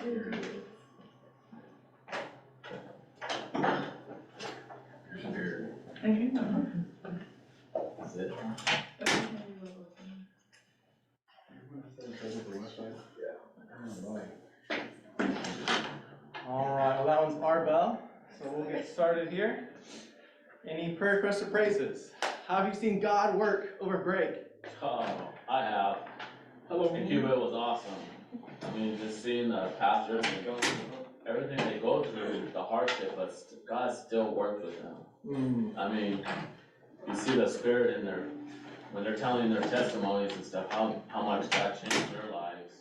That's it. All right, well, that one's our bell, so we'll get started here. Any prayer requests or praises? How have you seen God work over break? Oh, I have. In Cuba, it was awesome. I mean, just seeing the pastors and everything they go through, the hardship, but God still worked with them. I mean, you see the spirit in their, when they're telling their testimonies and stuff, how much God changed their lives.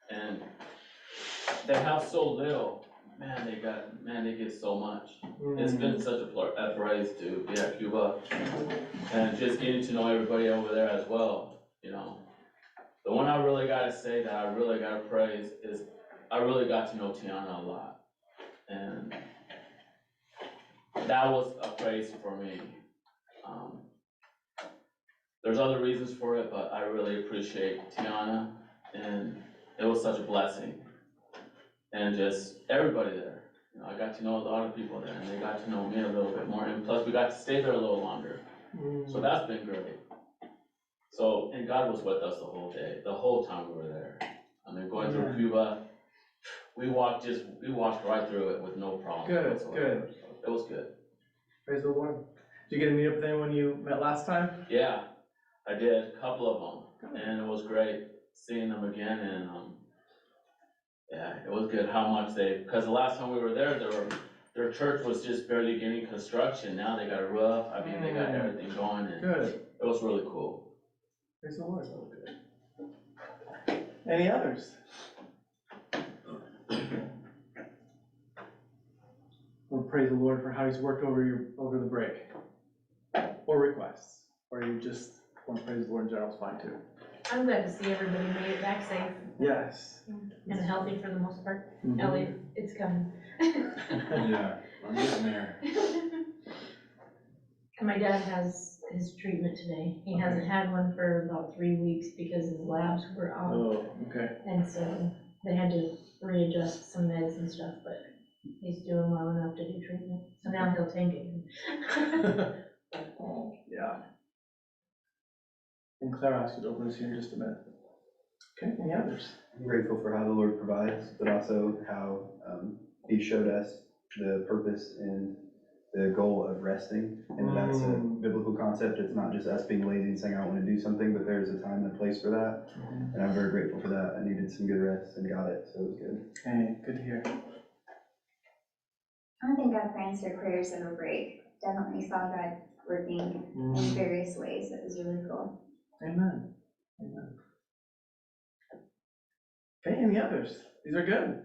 And they have so little, they get so much. It's been such a praise to be at Cuba and just getting to know everybody over there as well, you know. The one I really gotta say that I really gotta praise is I really got to know Tiana a lot. And that was a praise for me. There's other reasons for it, but I really appreciate Tiana, and it was such a blessing. And just everybody there. You know, I got to know a lot of people there, and they got to know me a little bit more, and plus we got to stay there a little longer. So that's been great. So, and God was with us the whole day, the whole time we were there. I mean, going through Cuba, we walked right through it with no problem. Good. It was good. Praise the Lord. Did you get to meet up with anyone you met last time? Yeah, I did, a couple of them, and it was great seeing them again, and yeah, it was good how much because the last time we were there, their church was just barely getting construction. Now they got a roof, I mean, they got everything going, and it was really cool. Praise the Lord. Any others? Well, praise the Lord for how He's worked over the break. Or requests. Or you just want to praise the Lord in general is fine too. I'm glad to see everybody made it back safe. Yes. And healthy for the most part. Elliot, it's coming. Yeah, I'm getting there. And my dad has his treatment today. He hasn't had one for about 3 weeks because his labs were off. Oh, okay. And so they had to readjust some meds and stuff, but he's doing well enough to do treatment. So now he'll take it. Oh, yeah. And Claire asked you to open us here in just a minute. Okay, any others? I'm grateful for how the Lord provides, but also how He showed us the purpose and the goal of resting. And that's a biblical concept. It's not just us being lazy and saying, I don't want to do something, but there's a time and a place for that. And I'm very grateful for that. I needed some good rest and got it, so it was good. Hey, good to hear. I thank God for answered prayers over break. Definitely saw God working in various ways. It was really cool. Amen. Okay, any others? These are good.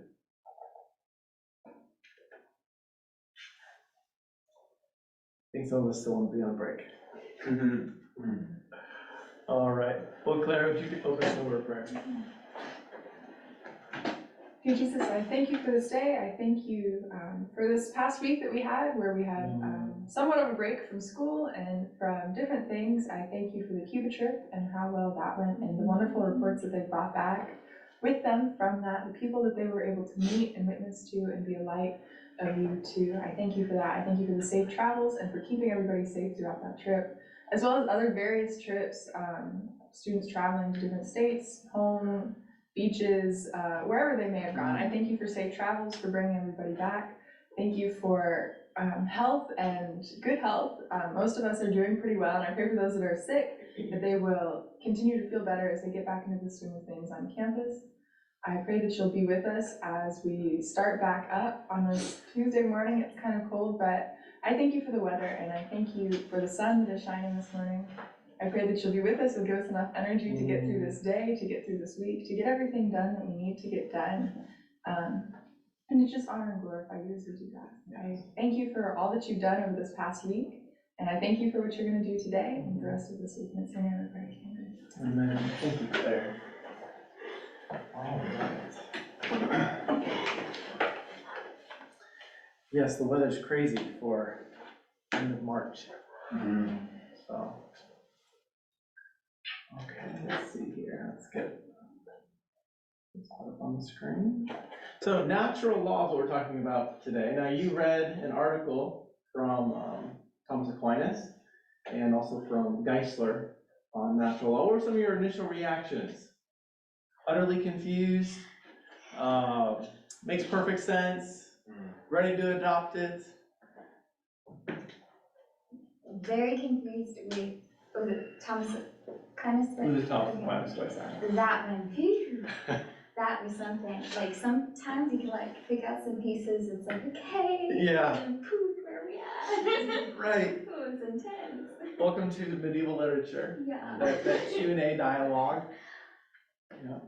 I think some of us still want to be on break. All right. Well, Claire, would you open us in a word of prayer? Dear Jesus, I thank you for this day. I thank you for this past week that we had, where we had somewhat of a break from school and from different things. I thank you for the Cuba trip and how well that went, and the wonderful reports that they brought back with them from that, the people that they were able to meet and witness to and be a light of you to. I thank you for that. I thank you for the safe travels and for keeping everybody safe throughout that trip, as well as other various trips, students traveling to different states, home, beaches, wherever they may have gone. I thank you for safe travels, for bringing everybody back. Thank you for health and good health. Most of us are doing pretty well, and I pray for those that are sick, that they will continue to feel better as they get back into the swing of things on campus. I pray that you'll be with us as we start back up on this Tuesday morning. It's kind of cold, but I thank you for the weather, and I thank you for the sun that is shining this morning. I pray that you'll be with us and give us enough energy to get through this day, to get through this week, to get everything done that we need to get done, and to just honor and glorify you as we do that. I thank you for all that you've done over this past week, and I thank you for what you're going to do today and the rest of this week. And it's in your name I pray. Amen. Thank you, Claire. All right. Yes, the weather's crazy for end of March. So, okay, let's see here. Let's get Let's put it on the screen. So natural laws, what we're talking about today. Now, you read an article from Thomas Aquinas and also from Geisler on natural law. What were some of your initial reactions? Utterly confused? Makes perfect sense? Ready to adopt it? Very confused with, was it Thomas Aquinas? It was Thomas Aquinas, what's that? That one, phew, that was something, like sometimes you can like pick out some pieces, it's like, okay. Yeah. And then poof, where are we at? Right. It was intense. Welcome to the medieval literature, Yeah. that Q&A dialogue. Yeah.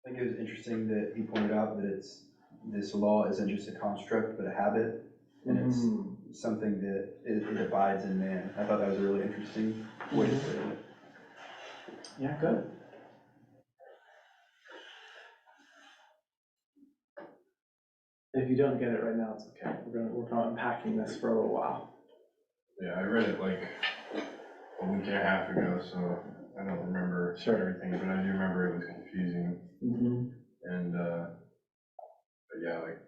I think it was interesting that he pointed out that this law isn't just a construct, but a habit, and it's something that it abides in man. I thought that was a really interesting way to put it. Yeah, good. If you don't get it right now, it's okay. We're gonna work on unpacking this for a little while. Yeah, I read it like a week and a half ago, so I don't remember everything, but I do remember it was confusing. And, but yeah, like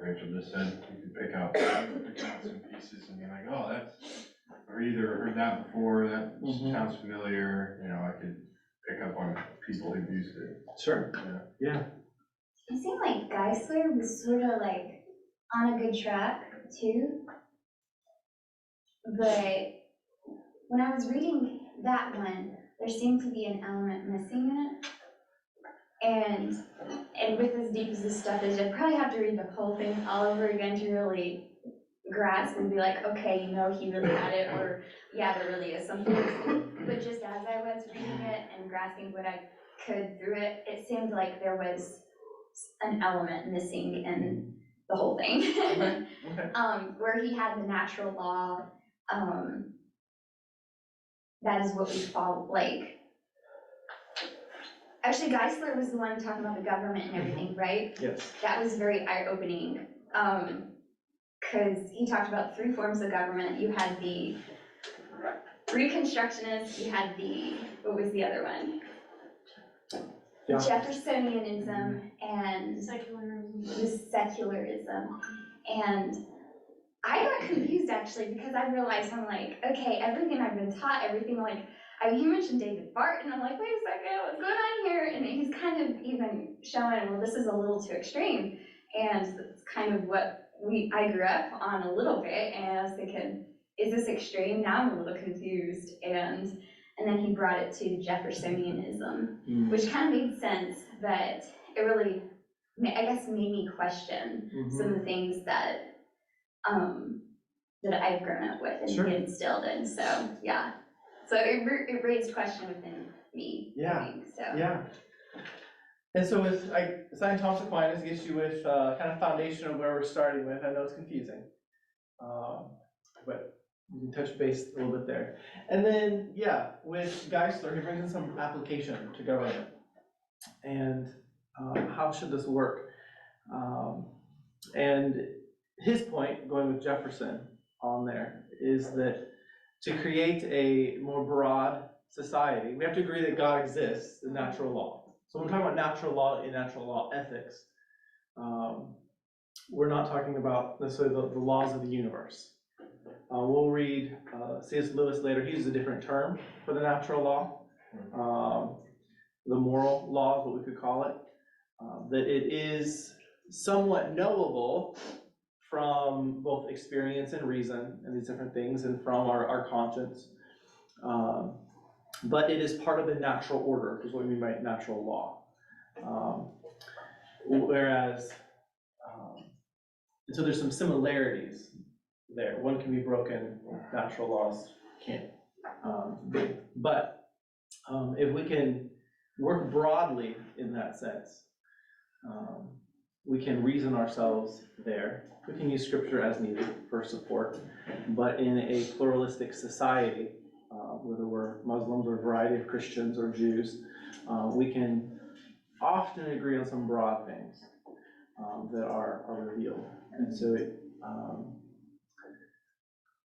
Rachel just said, you could pick out some pieces and be like, oh, that's, or either heard that before, that sounds familiar, you know, I could pick up on people who've used it. Sure. Yeah. It seemed like Geisler was sort of like on a good track too. But when I was reading that one, there seemed to be an element missing in it. And with as deep as this stuff is, you'll probably have to read the whole thing all over again to really grasp and be like, okay, you know, he really had it, or yeah, there really is something missing. But just as I was reading it and grasping what I could through it, it seemed like there was an element missing in the whole thing. Okay. Where he had the natural law, that is what we follow, like. Actually, Geisler was the one talking about the government and everything, right? Yes. That was very eye-opening, because he talked about 3 forms of government. You had the Reconstructionists, you had the, what was the other one? Yeah. Jeffersonianism and the secularism. And I got confused actually, because I realized I'm like, okay, everything I've been taught, everything like, he mentioned David Barton, and I'm like, wait a second, what's going on here? And he's kind of even showing, well, this is a little too extreme. And it's kind of what I grew up on a little bit, and I was thinking, is this extreme? Now I'm a little confused. And then he brought it to Jeffersonianism, which kind of made sense, but it really, I guess, made me question some of the things that I've grown up with and Sure. instilled in, so, yeah. So it raised question within me, Yeah. I think, so. Yeah. And so with, St. Thomas Aquinas gets you with kind of foundation of where we're starting with. I know it's confusing, but we can touch base a little bit there. And then, yeah, with Geisler, he brings in some application to government. And how should this work? And his point, going with Jefferson on there, is that to create a more broad society, we have to agree that God exists, the natural law. So when we're talking about natural law and natural law ethics, we're not talking about necessarily the laws of the universe. We'll read C.S. Lewis later. He uses a different term for the natural law, the moral law is what we could call it. That it is somewhat knowable from both experience and reason and these different things, and from our conscience. But it is part of the natural order, is what we mean by natural law. Whereas, so there's some similarities there. One can be broken, natural laws can't be. But if we can work broadly in that sense, we can reason ourselves there. We can use scripture as needed for support, but in a pluralistic society, whether we're Muslims or a variety of Christians or Jews, we can often agree on some broad things that are revealed. And so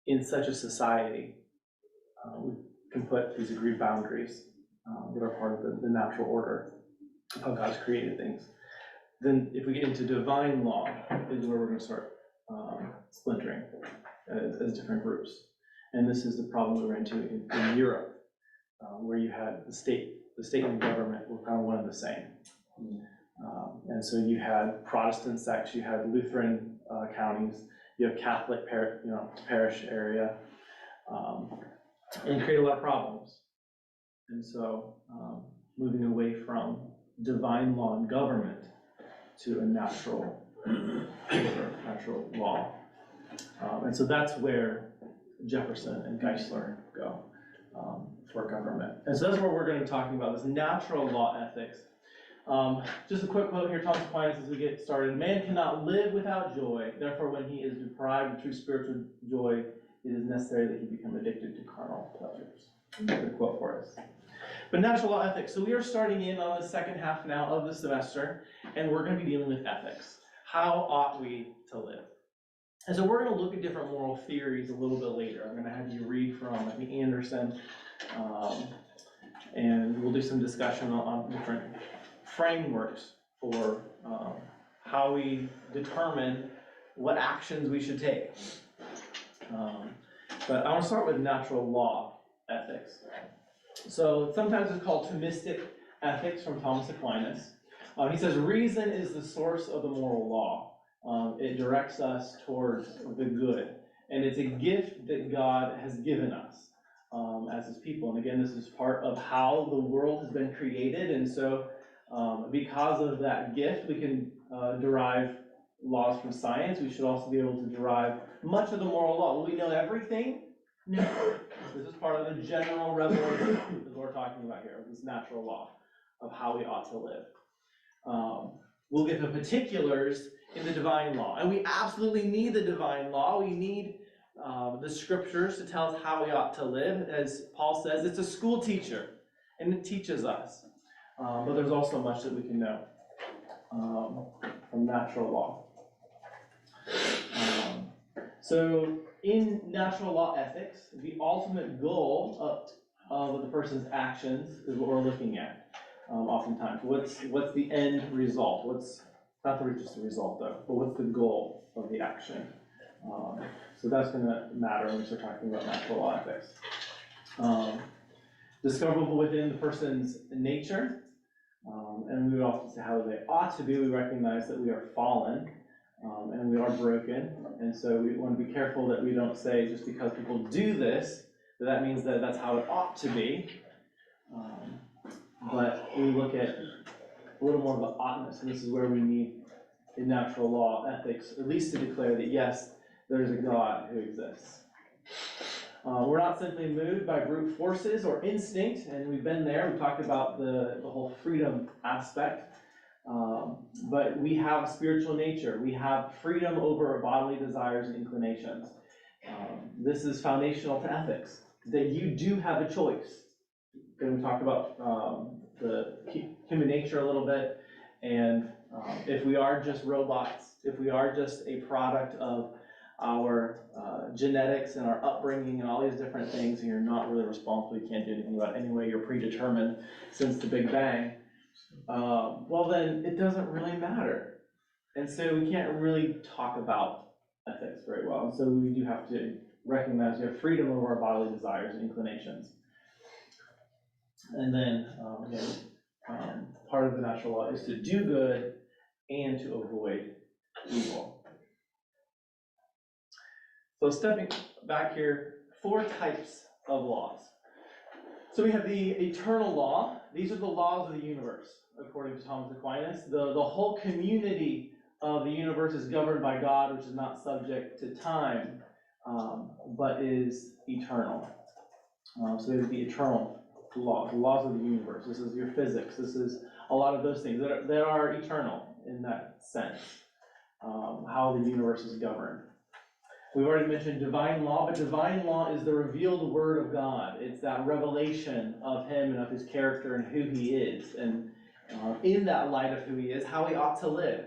in such a society, we can put these agreed boundaries that are part of the natural order. how God's created things. Then if we get into divine law, is where we're gonna start splintering as different groups. And this is the problem we ran into in Europe, where you had the state and the government were kind of one and the same. And so you had Protestant sects, you had Lutheran counties, you have Catholic parish area, and it created a lot of problems. And so moving away from divine law and government to a natural law. And so that's where Jefferson and Geisler go for government. And so that's where we're going to be talking about, this natural law ethics. Just a quick quote here, Thomas Aquinas, as we get started. Man cannot live without joy. Therefore, when he is deprived of true spiritual joy, it is necessary that he become addicted to carnal pleasures. Good quote for us. But natural law ethics. So we are starting in on the second half now of the semester, and we're going to be dealing with ethics. How ought we to live? And so we're going to look at different moral theories a little bit later. I'm going to have you read from, I think, Anderson, and we'll do some discussion on different frameworks for how we determine what actions we should take. But I want to start with natural law ethics. So sometimes it's called Thomistic ethics from Thomas Aquinas. He says reason is the source of the moral law. It directs us towards the good, and it's a gift that God has given us as his people. And again, this is part of how the world has been created, and so because of that gift, we can derive laws from science. We should also be able to derive much of the moral law. Will we know everything? No. This is part of the general revelation that we're talking about here, this natural law of how we ought to live. We'll get the particulars in the divine law. And we absolutely need the divine law. We need the scriptures to tell us how we ought to live. As Paul says, it's a school teacher, and it teaches us. But there's also much that we can know from natural law. So in natural law ethics, the ultimate goal of the person's actions is what we're looking at oftentimes. What's the end result? Not just the result though, but what's the goal of the action? So that's going to matter when we start talking about natural law ethics. Discoverable within the person's nature, and we would often say how they ought to be. We recognize that we are fallen and we are broken, and so we want to be careful that we don't say just because people do this, that means that that's how it ought to be. But we look at a little more of the oughtness, and this is where we need in natural law ethics, at least to declare that yes, there's a God who exists. We're not simply moved by brute forces or instinct, and we've been there. We talked about the whole freedom aspect, but we have a spiritual nature. We have freedom over our bodily desires and inclinations. This is foundational to ethics, that you do have a choice. Going to talk about the human nature a little bit, and if we are just robots, if we are just a product of our genetics and our upbringing and all these different things, and you're not really responsible, you can't do anything about it anyway, you're predetermined since the Big Bang, well then it doesn't really matter. And so we can't really talk about ethics very well. And so we do have to recognize we have freedom over our bodily desires and inclinations. And then part of the natural law is to do good and to avoid evil. So stepping back here, 4 types of laws. So we have the eternal law. These are the laws of the universe, according to Thomas Aquinas. The whole community of the universe is governed by God, which is not subject to time, but is eternal. So there's the eternal law, the laws of the universe. This is your physics. This is a lot of those things that are eternal in that sense, how the universe is governed. We've already mentioned divine law, but divine law is the revealed word of God. It's that revelation of him and of his character and who he is. And in that light of who he is, how we ought to live.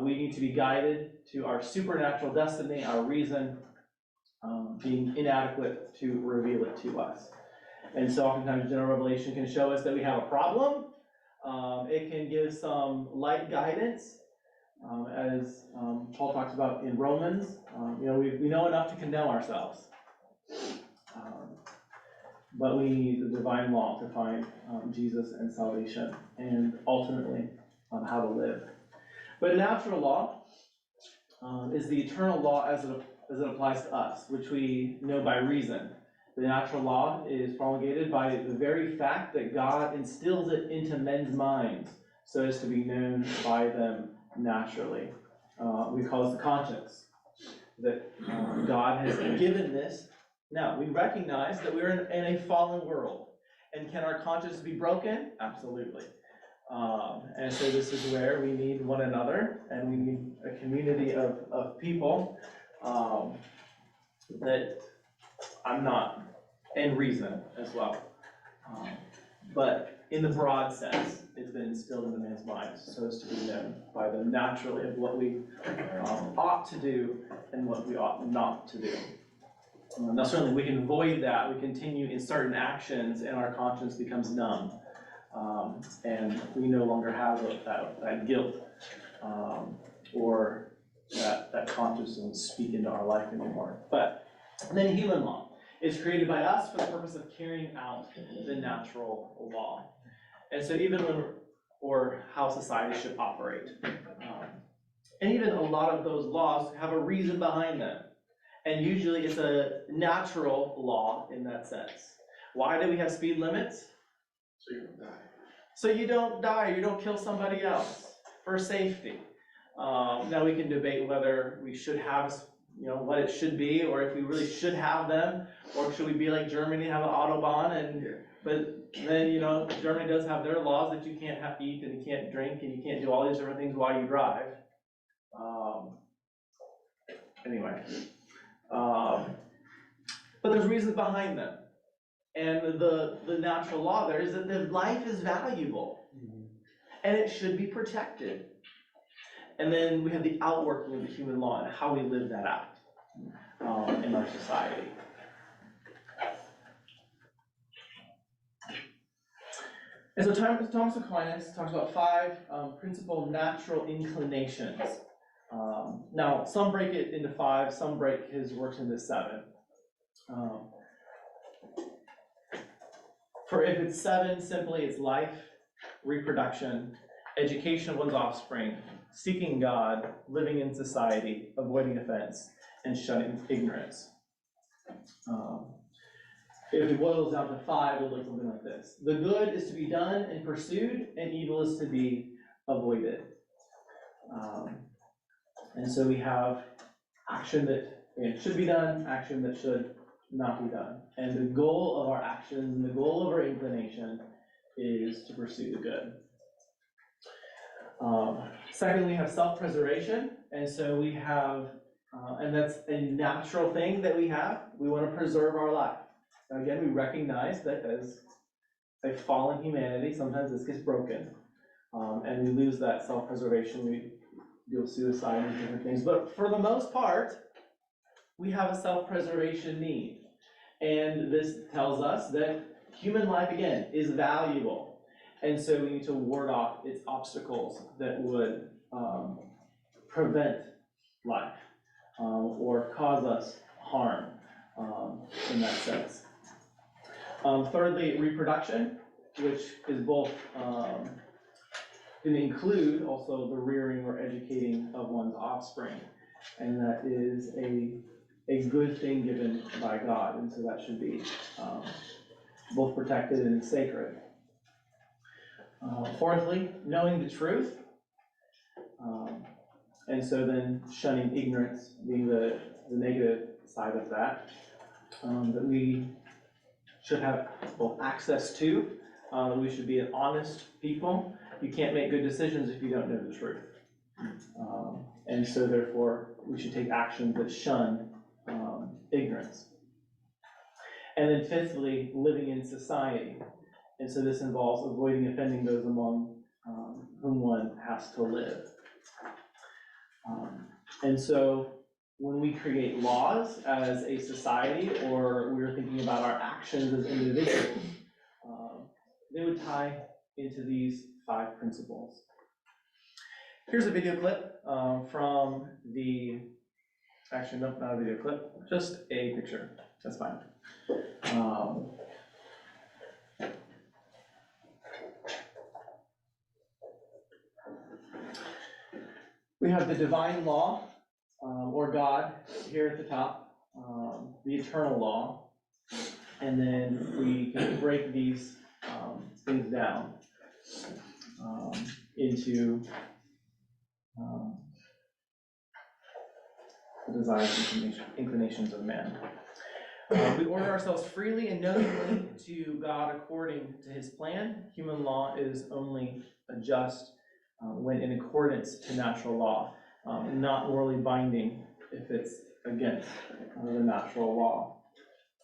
We need to be guided to our supernatural destiny, our reason being inadequate to reveal it to us. And so oftentimes general revelation can show us that we have a problem, It can give some light guidance, as Paul talks about in Romans. We know enough to condemn ourselves. But we need the divine law to find Jesus and salvation, and ultimately how to live. But natural law is the eternal law as it applies to us, which we know by reason. The natural law is promulgated by the very fact that God instills it into men's minds so as to be known by them naturally. We call it the conscience, that God has given this. Now, we recognize that we're in a fallen world. And can our conscience be broken? Absolutely. And so this is where we need one another, and we need a community of people that I'm not, and reason as well. But in the broad sense, it's been instilled into man's minds so as to be known by them naturally of what we ought to do and what we ought not to do. Now certainly we can avoid that, we continue in certain actions and our conscience becomes numb. And we no longer have that guilt or that conscience doesn't speak into our life anymore. But then human law is created by us for the purpose of carrying out the natural law. And so even or how society should operate. And even a lot of those laws have a reason behind them. And usually it's a natural law in that sense. Why do we have speed limits? So you don't die. So you don't die, you don't kill somebody else, for safety. Now we can debate whether we should have, what it should be, or if we really should have them, or should we be like Germany, have an Autobahn, but then, Germany does have their laws that you can't eat, and you can't drink, and you can't do all these different things while you drive. Anyway. But there's reasons behind them. And the natural law there is that the life is valuable and it should be protected. And then we have the outworking of the human law and how we live that out in our society. And so Thomas Aquinas talks about 5 principal natural inclinations. Now, some break it into 5, some break his works into 7. For if it's 7, simply it's life, reproduction, education of one's offspring, seeking God, living in society, avoiding offense, and shunning ignorance. If it boils down to 5, it'll look something like this. The good is to be done and pursued, and evil is to be avoided. And so we have action that should be done, action that should not be done. And the goal of our actions and the goal of our inclination is to pursue the good. Second, we have self-preservation. And so we have, and that's a natural thing that we have. We want to preserve our life. Now again, we recognize that as a fallen humanity, sometimes this gets broken. And we lose that self-preservation. We deal with suicide and different things. But for the most part, we have a self-preservation need. And this tells us that human life, again, is valuable. And so we need to ward off its obstacles that would prevent life or cause us harm in that sense. Thirdly, reproduction, which is both can include also the rearing or educating of one's offspring. And that is a good thing given by God, and so that should be both protected and sacred. Fourthly, knowing the truth, and so then shunning ignorance being the negative side of that, that we should have both access to, we should be an honest people. You can't make good decisions if you don't know the truth. And so therefore, we should take actions that shun ignorance. And then fifthly, living in society. And so this involves avoiding offending those among whom one has to live. And so when we create laws as a society, or we're thinking about our actions as individuals, they would tie into these 5 principles. Here's a video clip from the, actually, no, not a video clip, just a picture, that's fine. We have the divine law, or God, here at the top, the eternal law, and then we can break these things down into the desires and inclinations of man. We order ourselves freely and knowingly to God according to his plan. Human law is only just when in accordance to natural law, not morally binding if it's against the natural law.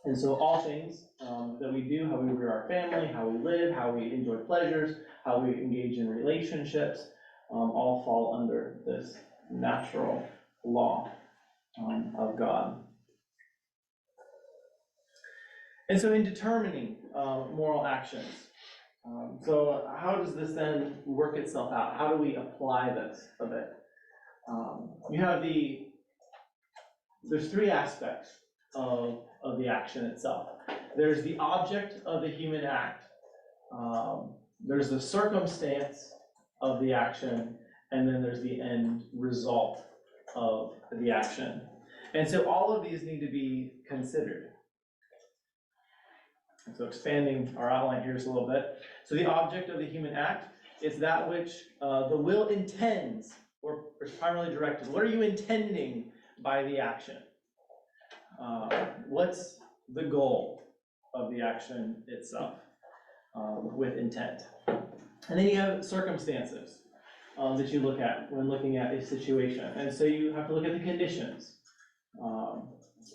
And so all things that we do, how we rear our family, how we live, how we enjoy pleasures, how we engage in relationships, all fall under this natural law of God. And so in determining moral actions, so how does this then work itself out? How do we apply this a bit? You have there's 3 aspects of the action itself. There's the object of the human act, there's the circumstance of the action, and then there's the end result of the action. And so all of these need to be considered. And so expanding our outline here just a little bit. So the object of the human act is that which the will intends, or is primarily directed. What are you intending by the action? What's the goal of the action itself with intent? And then you have circumstances that you look at when looking at a situation. And so you have to look at the conditions.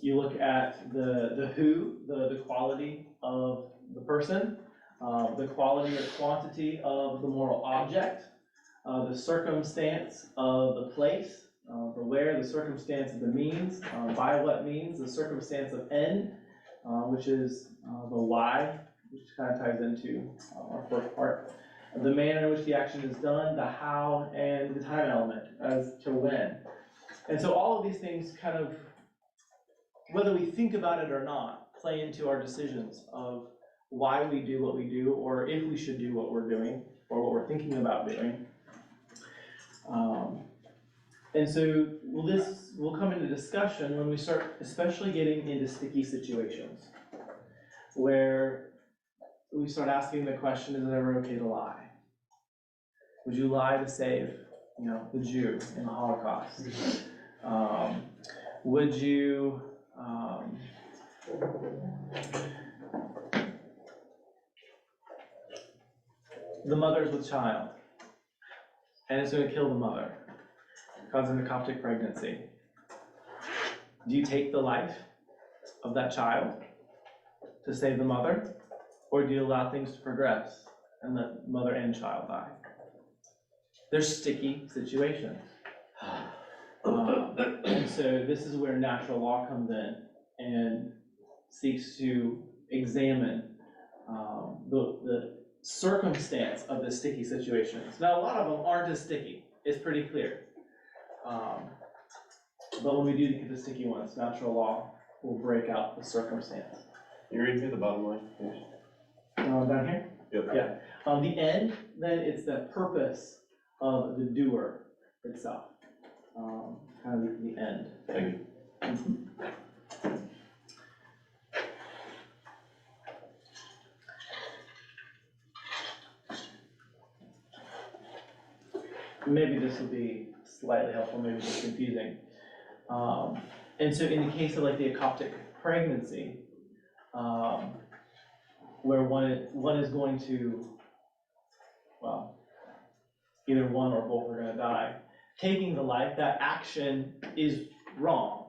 You look at the who, the quality of the person, the quality or quantity of the moral object, the circumstance of the place, the where, the circumstance of the means, by what means, the circumstance of end, which is the why, which kind of ties into our first part, the manner in which the action is done, the how, and the time element as to when. And so all of these things kind of, whether we think about it or not, play into our decisions of why we do what we do, or if we should do what we're doing, or what we're thinking about doing. And so this will come into discussion when we start especially getting into sticky situations, where we start asking the question, is it ever okay to lie? Would you lie to save, the Jew in the Holocaust? Would you the mother's with child, and it's going to kill the mother, causing a Coptic pregnancy. Do you take the life of that child to save the mother, or do you allow things to progress and let mother and child die? They're sticky situations. And so this is where natural law comes in and seeks to examine the circumstance of the sticky situations. Now, a lot of them aren't as sticky. It's pretty clear. But when we do get the sticky ones, natural law will break out the circumstance. You read me the bottom line, please? Down here? Yep. Yeah. The end, then it's the purpose of the doer itself. Kind of the end. Thank you. Maybe this will be slightly helpful, maybe it's confusing. And so in the case of like the ecoptic pregnancy, where one is going to, well, either one or both are gonna die, taking the life, that action is wrong.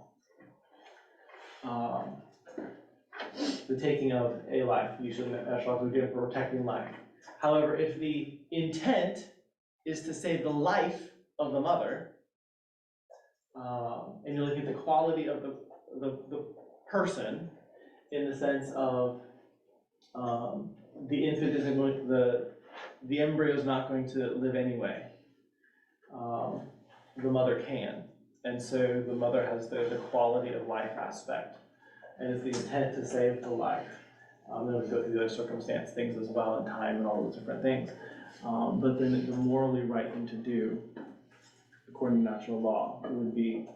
The taking of a life, usually that's what we do for protecting life. However, if the intent is to save the life of the mother, and you're looking at the quality of the person in the sense of the infant isn't going, the embryo is not going to live anyway, the mother can. And so the mother has the quality of life aspect, and it's the intent to save the life. Then we go through the other circumstance things as well, and time and all those different things. But then the morally right thing to do, according to natural law, would be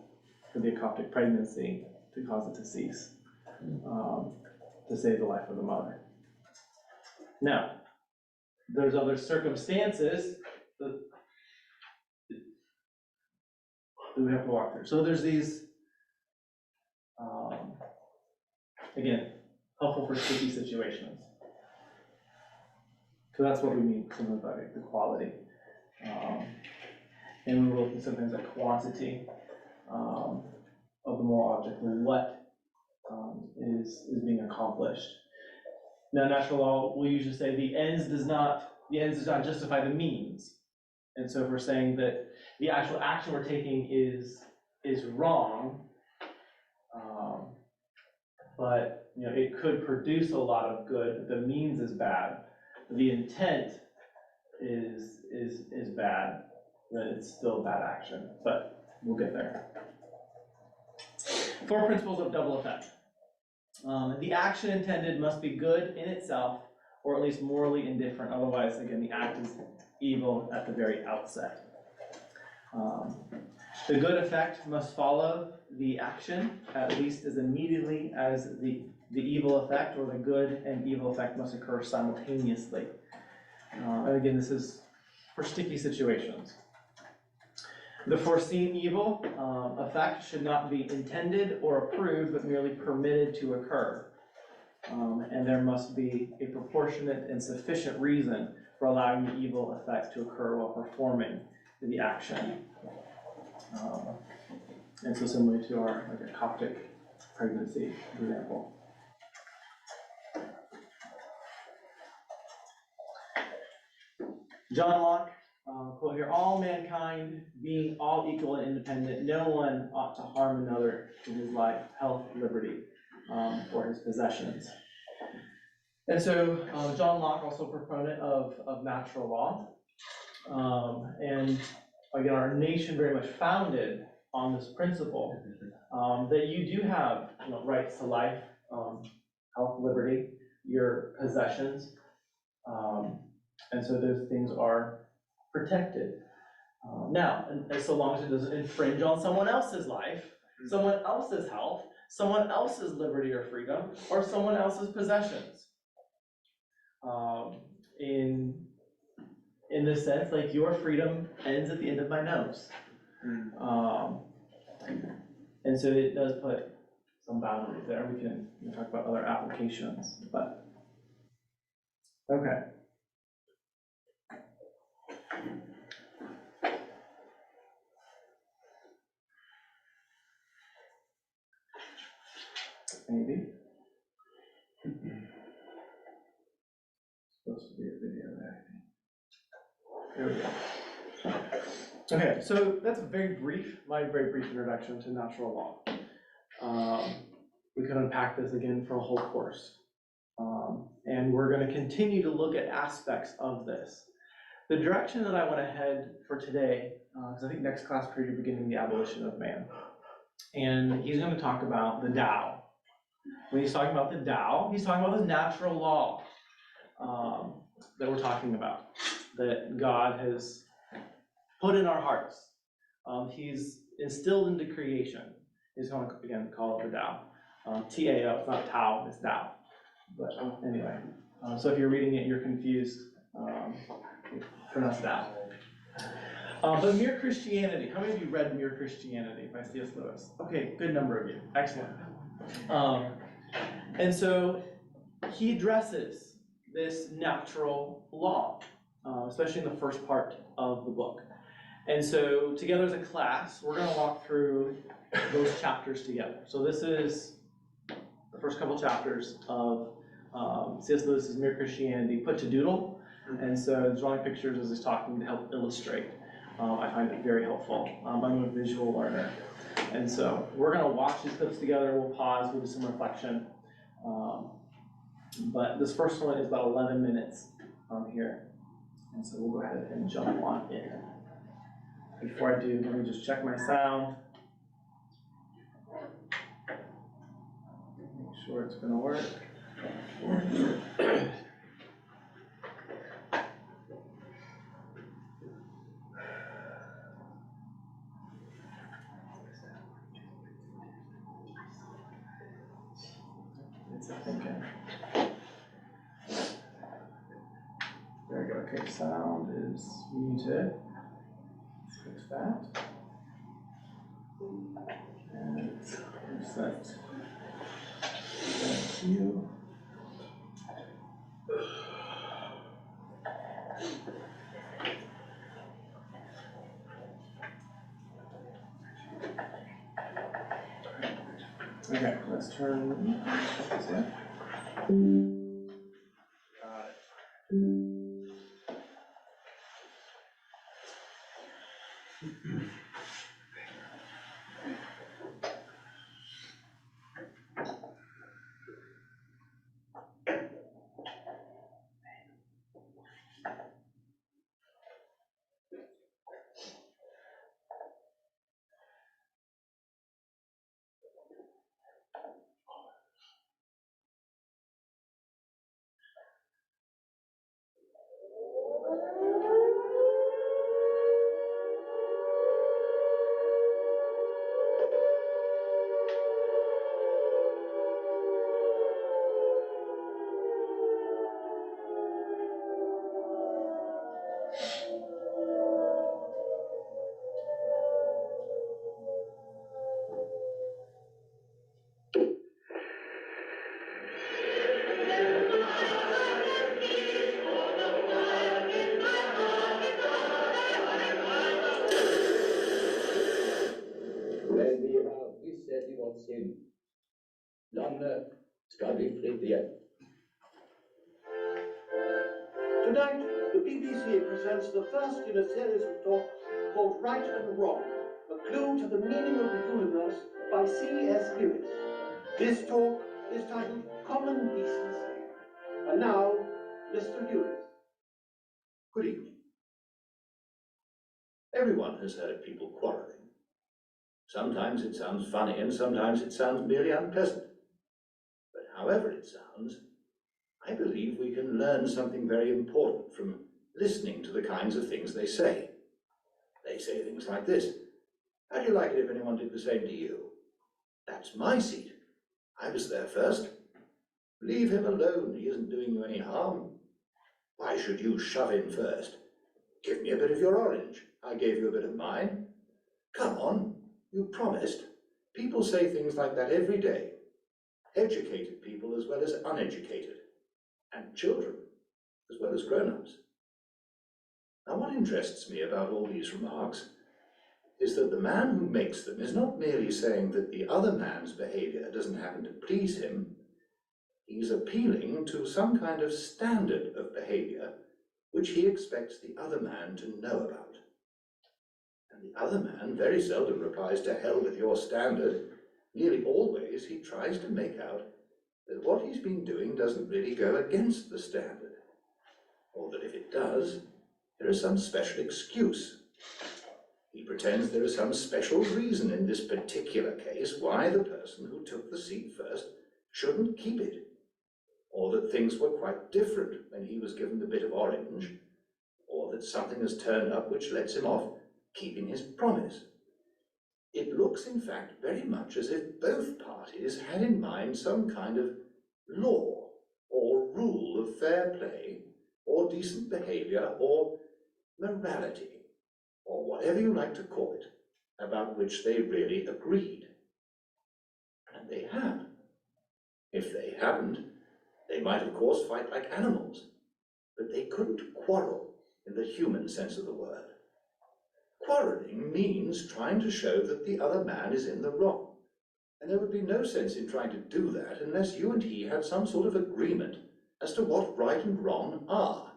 for the ectopic pregnancy to cause it to cease, to save the life of the mother. Now, there's other circumstances that we have to walk through. So there's these, again, helpful for sticky situations. So that's what we mean, something about equality. And we're looking sometimes at quantity of the moral object, and what is being accomplished. Now, natural law, we usually say the ends does not justify the means. And so if we're saying that the actual action we're taking is wrong, but it could produce a lot of good, the means is bad, the intent is bad, then it's still bad action, but we'll get there. 4 principles of double effect. The action intended must be good in itself, or at least morally indifferent, otherwise, again, the act is evil at the very outset. The good effect must follow the action, at least as immediately as the evil effect, or the good and evil effect must occur simultaneously. And again, this is for sticky situations. The foreseen evil effect should not be intended or approved, but merely permitted to occur. And there must be a proportionate and sufficient reason for allowing the evil effect to occur while performing the action. And so similar to our ectopic pregnancy example. John Locke, quote here, all mankind being all equal and independent, no one ought to harm another in his life, health, liberty, or his possessions. And so John Locke, also a proponent of natural law. And again, our nation very much founded on this principle, that you do have rights to life, health, liberty, your possessions. And so those things are protected. Now, and so long as it doesn't infringe on someone else's life, someone else's health, someone else's liberty or freedom, or someone else's possessions. In this sense, like your freedom ends at the end of my nose. And so it does put some boundaries there. We can talk about other applications, but okay. Maybe. Supposed to be a video there. There we go. Okay, so that's my very brief introduction to natural law. We could unpack this again for a whole course. And we're going to continue to look at aspects of this. The direction that I want to head for today, because I think next class period you're beginning the abolition of man. And he's going to talk about the Tao. When he's talking about the Tao, he's talking about the natural law that we're talking about, that God has put in our hearts. He's instilled into creation. He's going to, again, call it the Tao. T-A-O, it's not Tao, it's Tao. But anyway, so if you're reading it, you're confused, pronounce Tao. But Mere Christianity, how many of you read Mere Christianity by C.S. Lewis? Okay, good number of you, excellent. And so he addresses this natural law, especially in the first part of the book. And so together as a class, we're going to walk through those chapters together. So this is the first couple chapters of C.S. Lewis's Mere Christianity put to doodle. And so drawing pictures as he's talking to help illustrate. I find it very helpful. I'm a visual learner. And so we're going to watch these clips together. We'll pause, we'll do some reflection. But this first one is about 11 minutes here. And so we'll go ahead and jump on in. Before I do, let me just check my sound. Make sure it's gonna work. It's thinking. There we go, okay, sound is muted. Let's fix that. And reset. Thank you. Okay, let's turn, check this out. Got it. Men vi har aldrig sett i vårt sinn. Landet skal bli fritt igjen. Tonight, the BBC presents the first in a series of talks called Right and Wrong, A Clue to the Meaning of the Universe by C.S. Lewis. This talk is titled Common Decency. And now, Mr. Lewis. Good evening. Everyone has heard people quarreling. Sometimes it sounds funny and sometimes it sounds merely unpleasant. But however it sounds, I believe we can learn something very important from listening to the kinds of things they say. They say things like this: "How do you like it if anyone did the same to you? That's my seat. I was there first. Leave him alone, he isn't doing you any harm. Why should you shove in first? Give me a bit of your orange, I gave you a bit of mine. Come on, you promised." People say things like that every day. Educated people as well as uneducated. And children as well as grown-ups. Now, what interests me about all these remarks is that the man who makes them is not merely saying that the other man's behavior doesn't happen to please him. He's appealing to some kind of standard of behavior which he expects the other man to know about. And the other man very seldom replies to hell with your standard. Nearly always he tries to make out that what he's been doing doesn't really go against the standard, or that if it does, there is some special excuse. He pretends there is some special reason in this particular case why the person who took the seat first shouldn't keep it, or that things were quite different when he was given the bit of orange, or that something has turned up which lets him off keeping his promise. It looks, in fact, very much as if both parties had in mind some kind of law or rule of fair play or decent behavior or morality, or whatever you like to call it, about which they really agreed. And they have. If they hadn't, they might of course fight like animals, but they couldn't quarrel in the human sense of the word. Quarreling means trying to show that the other man is in the wrong, and there would be no sense in trying to do that unless you and he had some sort of agreement as to what right and wrong are.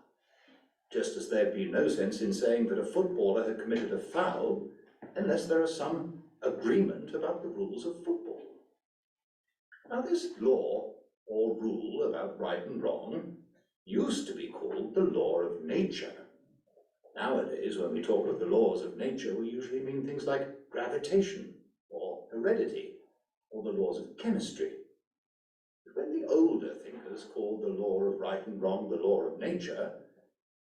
Just as there'd be no sense in saying that a footballer had committed a foul unless there is some agreement about the rules of football. Now, this law or rule about right and wrong used to be called the law of nature, Nowadays, when we talk of the laws of nature, we usually mean things like gravitation, or heredity, or the laws of chemistry. But when the older thinkers called the law of right and wrong the law of nature,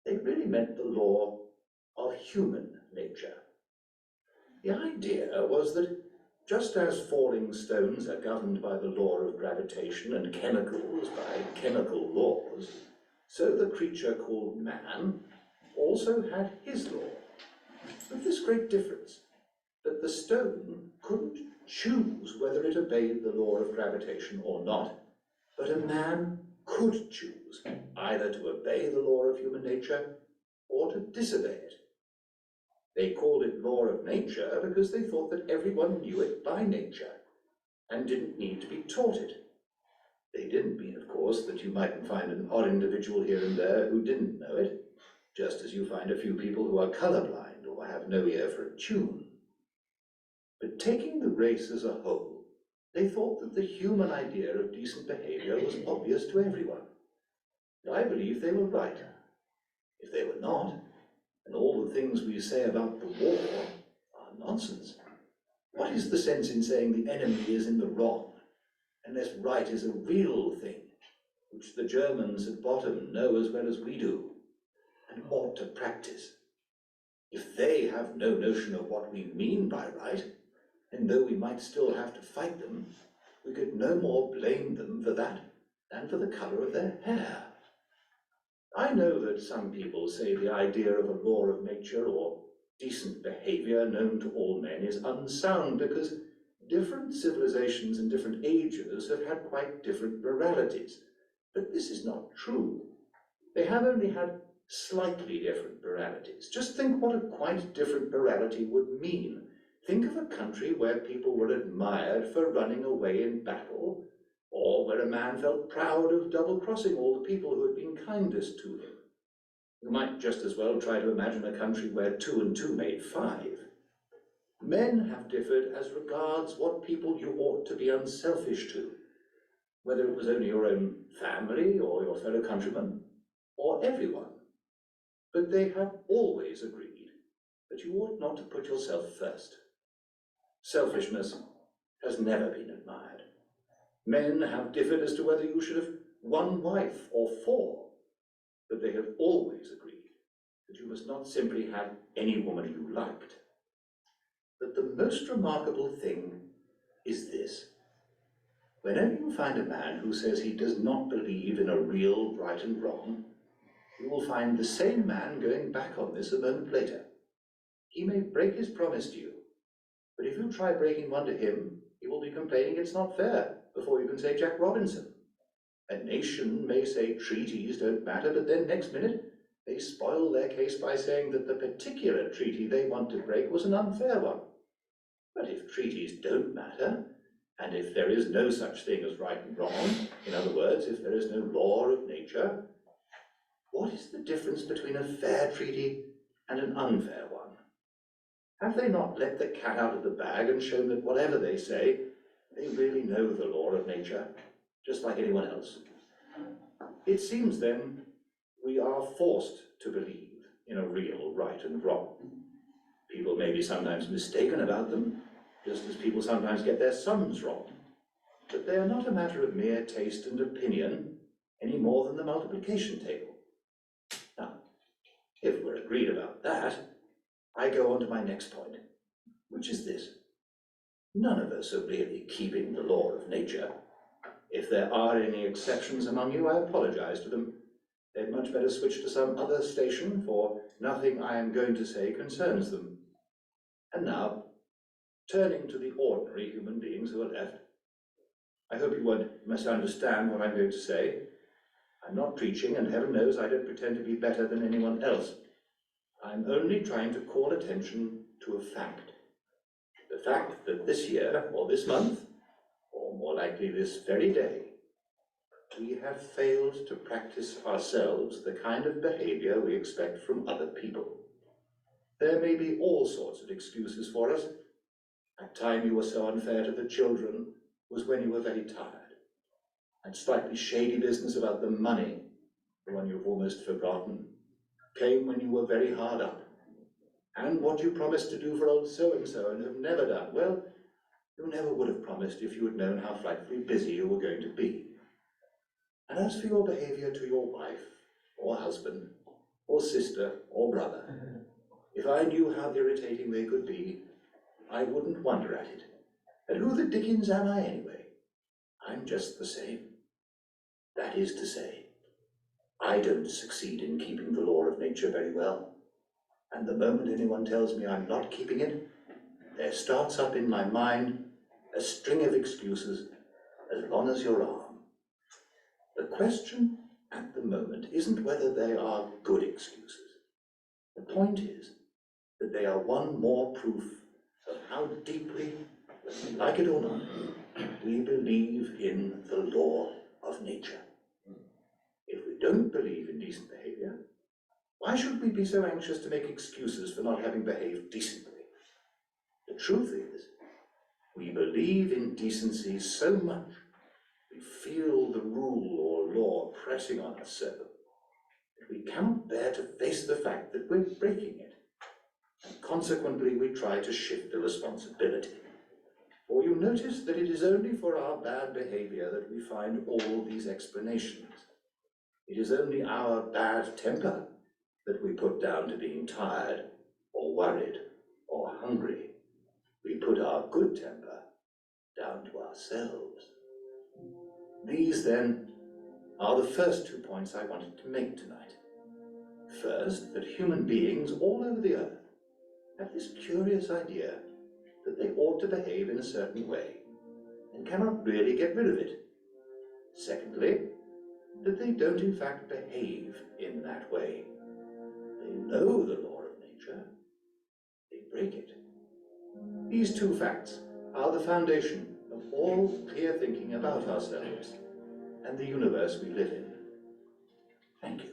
they really meant the law of human nature. The idea was that just as falling stones are governed by the law of gravitation and chemicals by chemical laws, so the creature called man also had his law, with this great difference, that the stone couldn't choose whether it obeyed the law of gravitation or not, but a man could choose either to obey the law of human nature or to disobey it. They called it law of nature because they thought that everyone knew it by nature and didn't need to be taught it. They didn't mean, of course, that you mightn't find an odd individual here and there who didn't know it, just as you find a few people who are colorblind or have no ear for a tune. But taking the race as a whole, they thought that the human idea of decent behavior was obvious to everyone. And I believe they were right. If they were not, and all the things we say about the war are nonsense. What is the sense in saying the enemy is in the wrong, unless right is a real thing, which the Germans at bottom know as well as we do, and ought to practice? If they have no notion of what we mean by right, and though we might still have to fight them, we could no more blame them for that than for the colour of their hair. I know that some people say the idea of a law of nature or decent behavior known to all men is unsound because different civilizations in different ages have had quite different moralities. But this is not true. They have only had slightly different moralities. Just think what a quite different morality would mean. Think of a country where people were admired for running away in battle, or where a man felt proud of double-crossing all the people who had been kindest to him. You might just as well try to imagine a country where 2 and 2 made 5. Men have differed as regards what people you ought to be unselfish to, whether it was only your own family or your fellow countrymen, or everyone. But they have always agreed that you ought not to put yourself first. Selfishness has never been admired. Men have differed as to whether you should have 1 wife or 4, but they have always agreed that you must not simply have any woman you liked. But the most remarkable thing is this. Whenever you find a man who says he does not believe in a real right and wrong, you will find the same man going back on this a moment later. He may break his promise to you, but if you try breaking one to him, he will be complaining it's not fair before you can say Jack Robinson. A nation may say treaties don't matter, but then next minute they spoil their case by saying that the particular treaty they want to break was an unfair one. But if treaties don't matter, and if there is no such thing as right and wrong, in other words, if there is no law of nature, what is the difference between a fair treaty and an unfair one? Have they not let the cat out of the bag and shown that whatever they say, they really know the law of nature, just like anyone else? It seems then we are forced to believe in a real right and wrong. People may be sometimes mistaken about them, just as people sometimes get their sums wrong. But they are not a matter of mere taste and opinion any more than the multiplication table. Now, if we're agreed about that, I go on to my next point, which is this. None of us are really keeping the law of nature. If there are any exceptions among you, I apologize to them. They'd much better switch to some other station, for nothing I am going to say concerns them. And now, turning to the ordinary human beings who are left, I hope you won't misunderstand what I'm going to say. I'm not preaching, and heaven knows I don't pretend to be better than anyone else. I'm only trying to call attention to a fact. The fact that this year, or this month, or more likely this very day, we have failed to practice ourselves the kind of behavior we expect from other people. There may be all sorts of excuses for us. That time you were so unfair to the children was when you were very tired. That slightly shady business about the money, the one you've almost forgotten. came when you were very hard up, and what you promised to do for old so-and-so and have never done, well, you never would have promised if you had known how frightfully busy you were going to be. And as for your behavior to your wife, or husband, or sister, or brother, if I knew how irritating they could be, I wouldn't wonder at it. And who the dickens am I anyway? I'm just the same. That is to say, I don't succeed in keeping the law of nature very well. And the moment anyone tells me I'm not keeping it, there starts up in my mind a string of excuses as long as your arm. The question at the moment isn't whether they are good excuses. The point is that they are one more proof of how deeply, whether we like it or not, we believe in the law of nature. If we don't believe in decent behavior, why should we be so anxious to make excuses for not having behaved decently? The truth is, we believe in decency so much, we feel the rule or law pressing on us so, that we cannot bear to face the fact that we're breaking it. And consequently, we try to shift the responsibility. For you notice that it is only for our bad behavior that we find all these explanations. It is only our bad temper that we put down to being tired, or worried, or hungry. We put our good temper down to ourselves. These, then, are the first 2 points I wanted to make tonight. First, that human beings all over the earth have this curious idea that they ought to behave in a certain way, and cannot really get rid of it. Secondly, that they don't in fact behave in that way. They know the law of nature, they break it. These two facts are the foundation of all clear thinking about ourselves and the universe we live in. Thank you.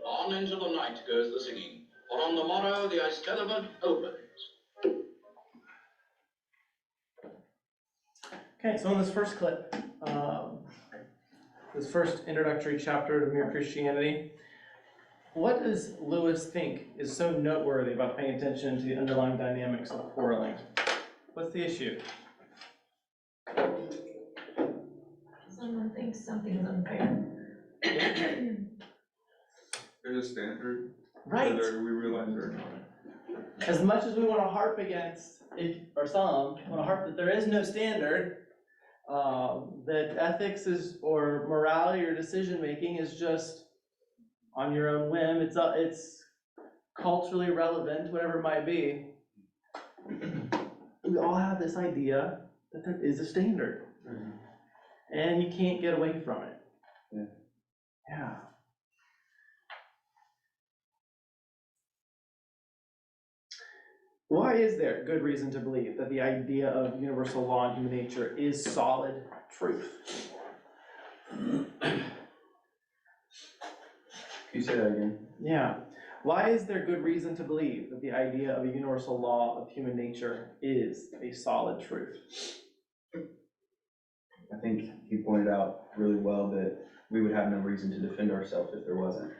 On into the night goes the singing, for on the morrow the Eisteddfod opens. Okay, so in this first clip, this first introductory chapter of Mere Christianity, what does Lewis think is so noteworthy about paying attention to the underlying dynamics of quarreling? What's the issue? Someone thinks something's unfair. There's a standard, Right. whether we realize it or not. As much as we want to harp against, or some want to harp that there is no standard, that ethics is, or morality or decision making is just on your own whim. It's culturally relevant, whatever it might be. We all have this idea that there is a standard, and you can't get away from it. Yeah. Why is there good reason to believe that the idea of universal law in human nature is solid truth? Can you say that again? Yeah. Why is there good reason to believe that the idea of a universal law of human nature is a solid truth? I think he pointed out really well that we would have no reason to defend ourselves if there wasn't.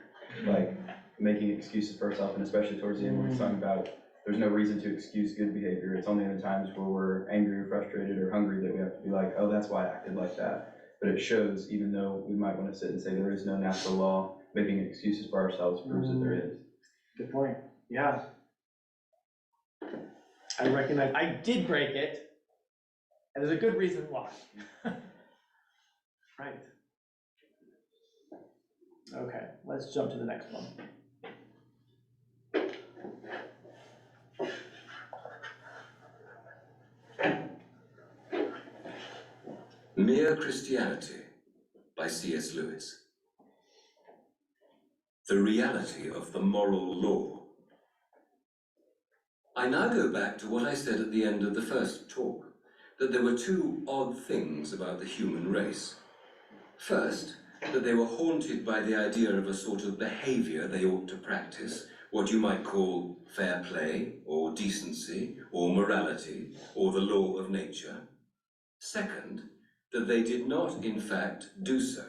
Like making excuses for ourselves, and especially towards the end when he's talking about there's no reason to excuse good behavior. It's only in the times where we're angry or frustrated or hungry that we have to be like, oh, that's why I acted like that. But it shows, even though we might want to sit and say there is no natural law, making excuses for ourselves proves that there is. Good point. Yeah. I recognize I did break it, and there's a good reason why. Right. Okay, let's jump to the next one. Mere Christianity by C.S. Lewis. The reality of the moral law. I now go back to what I said at the end of the first talk, that there were two odd things about the human race. First, that they were haunted by the idea of a sort of behavior they ought to practice, what you might call fair play, or decency, or morality, or the law of nature. Second, that they did not, in fact, do so.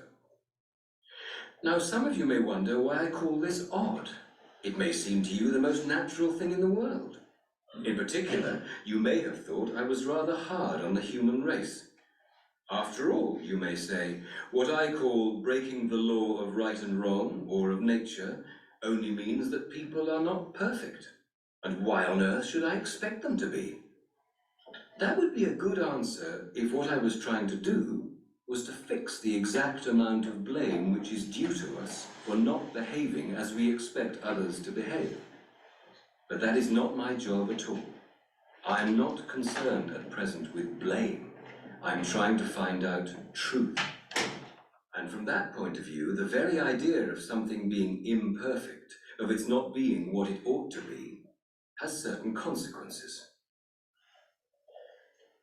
Now, some of you may wonder why I call this odd. It may seem to you the most natural thing in the world. In particular, you may have thought I was rather hard on the human race. After all, you may say, what I call breaking the law of right and wrong, or of nature, only means that people are not perfect. And why on earth should I expect them to be? That would be a good answer if what I was trying to do was to fix the exact amount of blame which is due to us for not behaving as we expect others to behave. But that is not my job at all. I am not concerned at present with blame. I'm trying to find out truth. And from that point of view, the very idea of something being imperfect, of its not being what it ought to be, has certain consequences.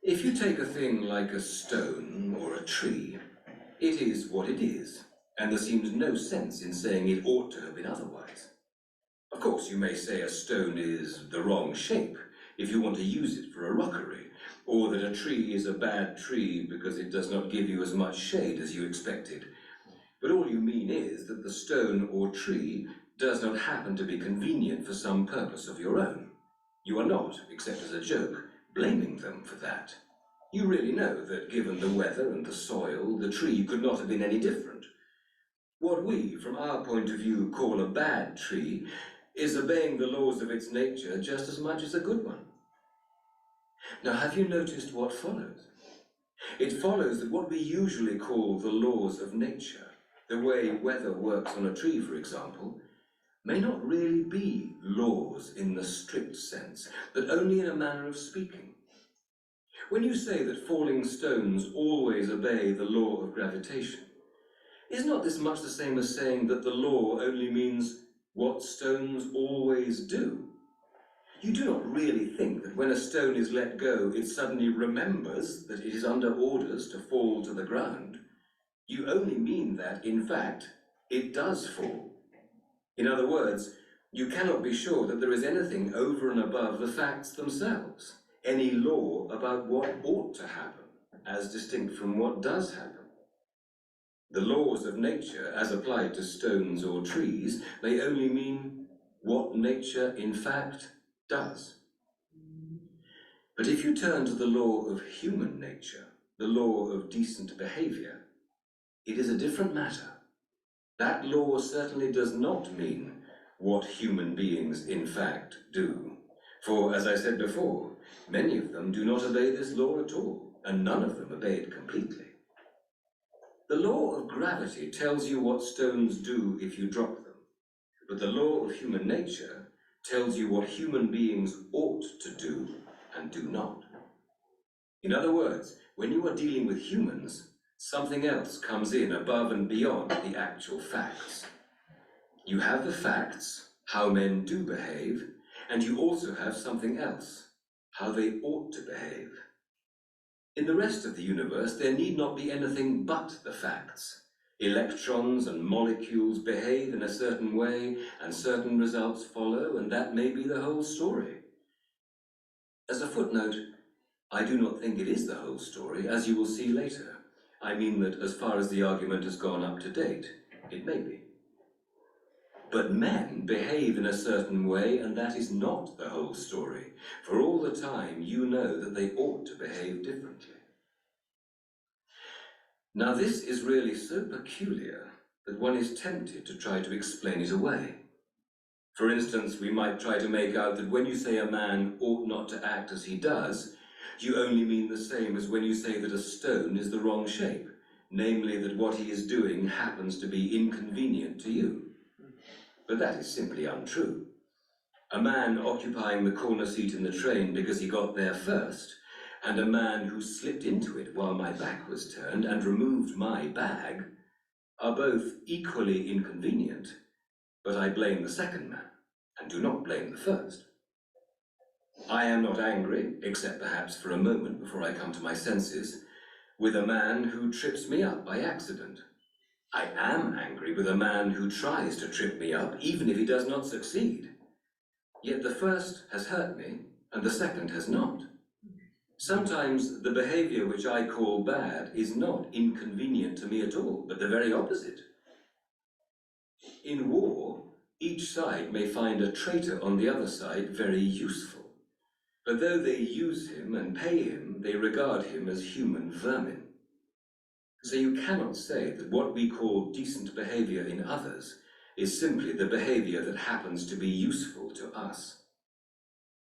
If you take a thing like a stone or a tree, it is what it is, and there seems no sense in saying it ought to have been otherwise. Of course, you may say a stone is the wrong shape if you want to use it for a rockery, or that a tree is a bad tree because it does not give you as much shade as you expected. But all you mean is that the stone or tree does not happen to be convenient for some purpose of your own. You are not, except as a joke, blaming them for that. You really know that given the weather and the soil, the tree could not have been any different. What we, from our point of view, call a bad tree is obeying the laws of its nature just as much as a good one. Now, have you noticed what follows? It follows that what we usually call the laws of nature, the way weather works on a tree, for example, may not really be laws in the strict sense, but only in a manner of speaking. When you say that falling stones always obey the law of gravitation, is not this much the same as saying that the law only means what stones always do? You do not really think that when a stone is let go, it suddenly remembers that it is under orders to fall to the ground. You only mean that, in fact, it does fall. In other words, you cannot be sure that there is anything over and above the facts themselves, any law about what ought to happen, as distinct from what does happen. The laws of nature, as applied to stones or trees, may only mean what nature, in fact, does. But if you turn to the law of human nature, the law of decent behavior, it is a different matter. That law certainly does not mean what human beings in fact do. For, as I said before, many of them do not obey this law at all, and none of them obey it completely. The law of gravity tells you what stones do if you drop them, but the law of human nature tells you what human beings ought to do and do not. In other words, when you are dealing with humans, something else comes in above and beyond the actual facts. You have the facts, how men do behave, and you also have something else, how they ought to behave. In the rest of the universe, there need not be anything but the facts. Electrons and molecules behave in a certain way, and certain results follow, and that may be the whole story. As a footnote, I do not think it is the whole story, as you will see later. I mean that as far as the argument has gone up to date, it may be. But men behave in a certain way, and that is not the whole story, for all the time you know that they ought to behave differently. Now this is really so peculiar that one is tempted to try to explain it away. For instance, we might try to make out that when you say a man ought not to act as he does, you only mean the same as when you say that a stone is the wrong shape, namely that what he is doing happens to be inconvenient to you. But that is simply untrue. A man occupying the corner seat in the train because he got there first, and a man who slipped into it while my back was turned and removed my bag, are both equally inconvenient, but I blame the second man, and do not blame the first. I am not angry, except perhaps for a moment before I come to my senses, with a man who trips me up by accident. I am angry with a man who tries to trip me up, even if he does not succeed. Yet the first has hurt me, and the second has not. Sometimes the behavior which I call bad is not inconvenient to me at all, but the very opposite. In war, each side may find a traitor on the other side very useful. But though they use him and pay him, they regard him as human vermin. So you cannot say that what we call decent behavior in others is simply the behavior that happens to be useful to us.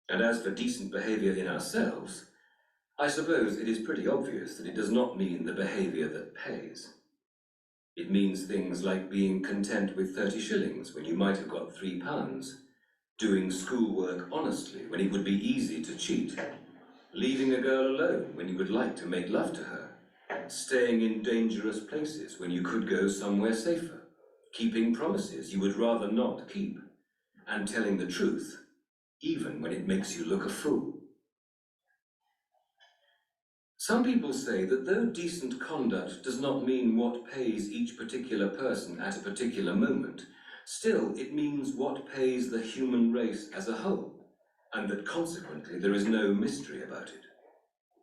And as for decent behavior in ourselves, I suppose it is pretty obvious that it does not mean the behavior that pays. It means things like being content with 30 shillings when you might have got £3, doing schoolwork honestly when it would be easy to cheat, leaving a girl alone when you would like to make love to her, staying in dangerous places when you could go somewhere safer, keeping promises you would rather not keep, and telling the truth, even when it makes you look a fool. Some people say that though decent conduct does not mean what pays each particular person at a particular moment, still it means what pays the human race as a whole, and that consequently there is no mystery about it.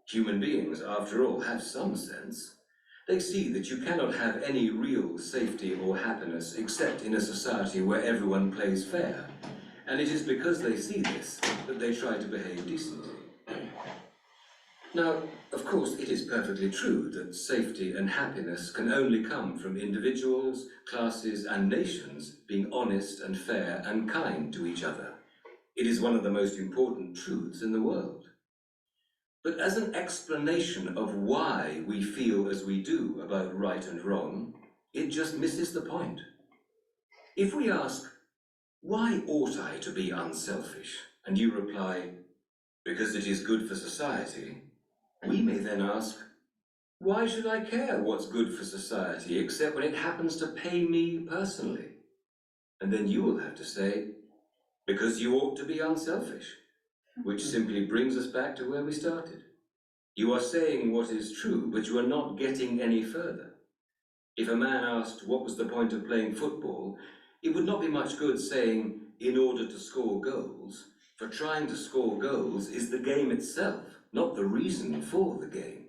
Human beings, after all, have some sense. They see that you cannot have any real safety or happiness except in a society where everyone plays fair, and it is because they see this that they try to behave decently. Now, of course, it is perfectly true that safety and happiness can only come from individuals, classes, and nations being honest and fair and kind to each other. It is one of the most important truths in the world. But as an explanation of why we feel as we do about right and wrong, it just misses the point. If we ask, why ought I to be unselfish? And you reply, because it is good for society, we may then ask, why should I care what's good for society except when it happens to pay me personally? And then you will have to say, because you ought to be unselfish, which simply brings us back to where we started. You are saying what is true, but you are not getting any further. If a man asked what was the point of playing football, it would not be much good saying, in order to score goals, for trying to score goals is the game itself, not the reason for the game.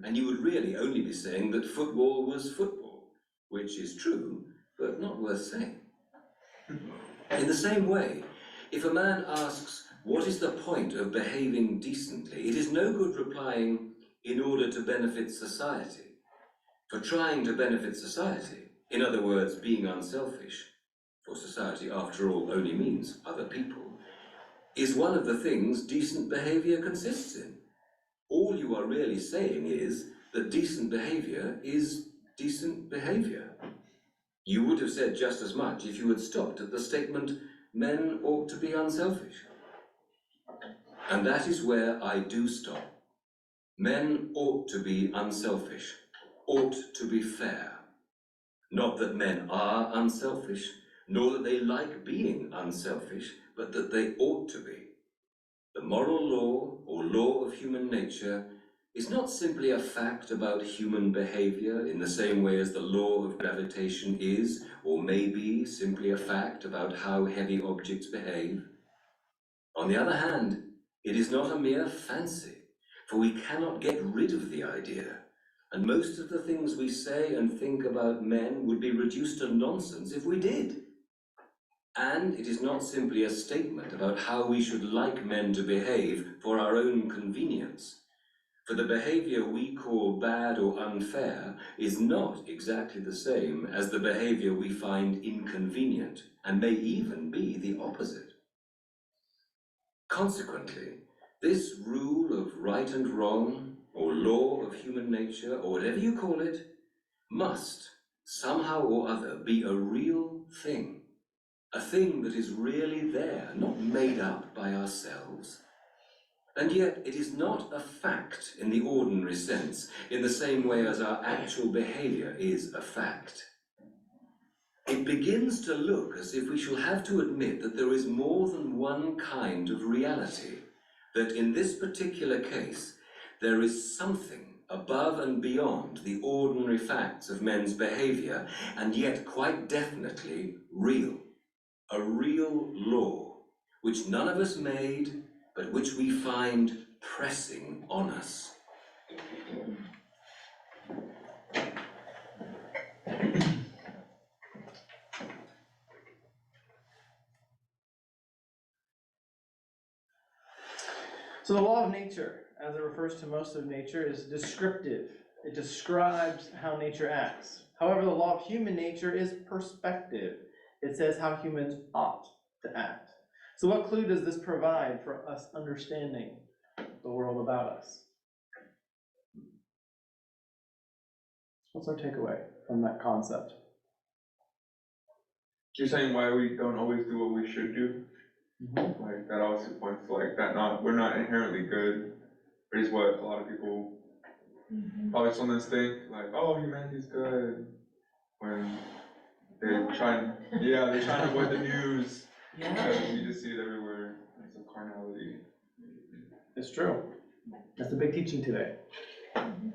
And you would really only be saying that football was football, which is true, but not worth saying. In the same way, if a man asks, what is the point of behaving decently? It is no good replying, in order to benefit society. For trying to benefit society, in other words, being unselfish, for society, after all, only means other people, is one of the things decent behavior consists in. All you are really saying is that decent behavior is decent behavior. You would have said just as much if you had stopped at the statement, men ought to be unselfish. And that is where I do stop. Men ought to be unselfish, ought to be fair. Not that men are unselfish, nor that they like being unselfish, but that they ought to be. The moral law, or law of human nature, is not simply a fact about human behavior in the same way as the law of gravitation is, or may be, simply a fact about how heavy objects behave. On the other hand, it is not a mere fancy, for we cannot get rid of the idea, and most of the things we say and think about men would be reduced to nonsense if we did. And it is not simply a statement about how we should like men to behave for our own convenience. For the behavior we call bad or unfair is not exactly the same as the behavior we find inconvenient, and may even be the opposite. Consequently, this rule of right and wrong, or law of human nature, or whatever you call it, must, somehow or other, be a real thing. A thing that is really there, not made up by ourselves. And yet it is not a fact in the ordinary sense, in the same way as our actual behavior is a fact. It begins to look as if we shall have to admit that there is more than one kind of reality, that in this particular case, there is something above and beyond the ordinary facts of men's behavior, and yet quite definitely real. A real law, which none of us made, but which we find pressing on us. So the law of nature, as it refers to most of nature, is descriptive. It describes how nature acts. However, the law of human nature is perspective. It says how humans ought to act. So what clue does this provide for us understanding the world about us? What's our takeaway from that concept? You're saying why we don't always do what we should do? Like, that also points to like that we're not inherently good, but is what a lot of people probably sometimes think, like, oh, humanity's good, when they're trying to avoid the news, because you just see it everywhere, it's a carnality. It's true. That's the big teaching today.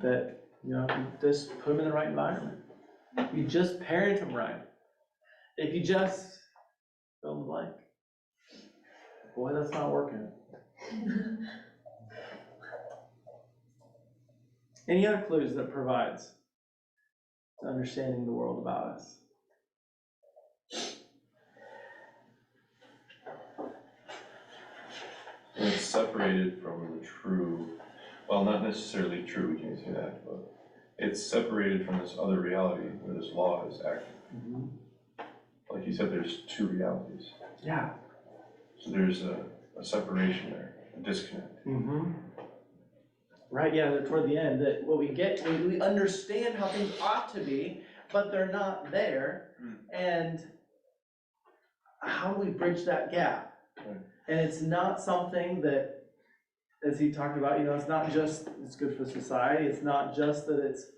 That, you just put them in the right environment. You just parent them right. If you just fill in the blank. Boy, that's not working. Any other clues that it provides to understanding the world about us? And it's separated from the true, well, not necessarily true, we can't say that, but it's separated from this other reality where this law is active. Like you said, there's two realities. Yeah. So there's a separation there, a disconnect. Right, yeah, toward the end, that what we get, we understand how things ought to be, but they're not there. And how do we bridge that gap? And it's not something that, as he talked about, it's not just, it's good for society, it's not just that it's,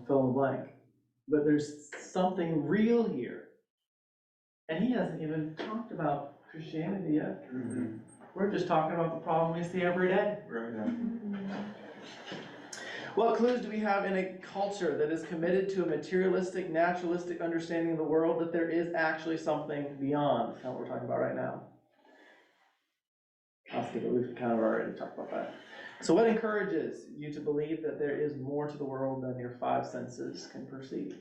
fill in the blank. But there's something real here. And he hasn't even talked about Christianity yet. We're just talking about the problem we see every day. Right. What clues do we have in a culture that is committed to a materialistic, naturalistic understanding of the world, that there is actually something beyond what we're talking about right now? I'll skip it, we've kind of already talked about that. So what encourages you to believe that there is more to the world than your five senses can perceive?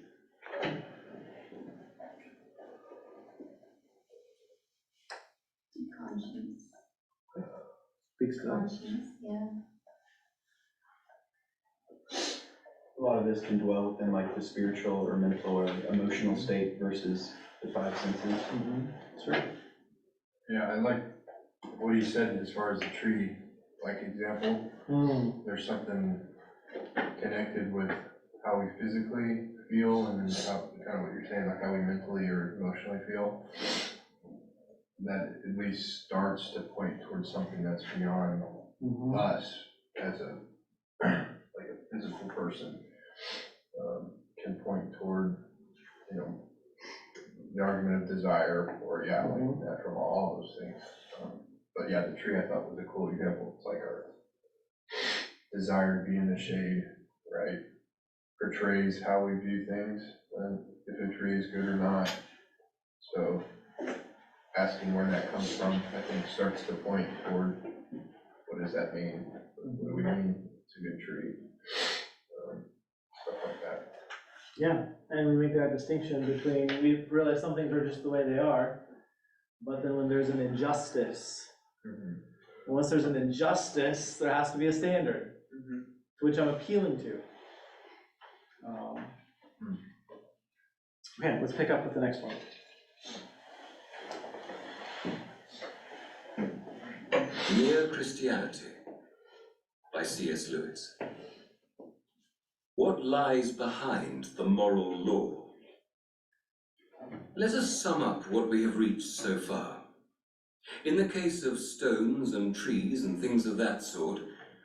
Conscience. Speaks to that. Conscience, yeah. A lot of this can dwell within like the spiritual or mental or emotional state versus the five senses. Sure. Yeah, I like what he said as far as the tree, like example. There's something connected with how we physically feel and then how, kind of what you're saying, like how we mentally or emotionally feel. That at least starts to point towards something that's beyond us as a like a physical person. Can point toward, the argument of desire or like natural law, all those things. But yeah, the tree I thought was a cool example. It's like our desire to be in the shade, right? Portrays how we view things and if a tree is good or not. So asking where that comes from, I think starts to point toward what does that mean? What do we mean it's a good tree? Stuff like that. Yeah, and we make that distinction between, we realize some things are just the way they are, but then when there's an injustice, and once there's an injustice, there has to be a standard, to which I'm appealing to. Okay, let's pick up with the next one. Mere Christianity by C.S. Lewis. What lies behind the moral law? Let us sum up what we have reached so far. In the case of stones and trees and things of that sort,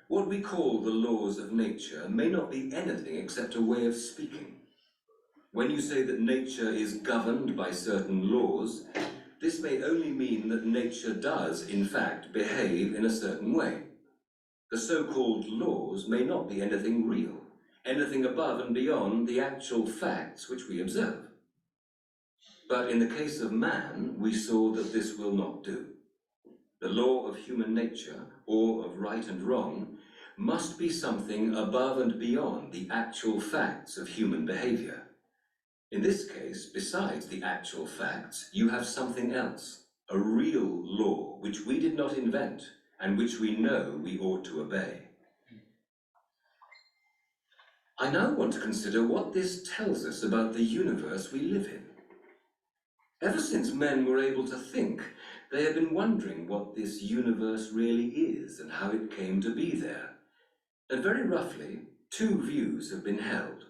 what we call the laws of nature may not be anything except a way of speaking. When you say that nature is governed by certain laws, this may only mean that nature does, in fact, behave in a certain way. The so-called laws may not be anything real, anything above and beyond the actual facts which we observe. But in the case of man, we saw that this will not do. The law of human nature, or of right and wrong, must be something above and beyond the actual facts of human behavior. In this case, besides the actual facts, you have something else, a real law which we did not invent and which we know we ought to obey. I now want to consider what this tells us about the universe we live in. Ever since men were able to think, they have been wondering what this universe really is and how it came to be there. And very roughly, two views have been held.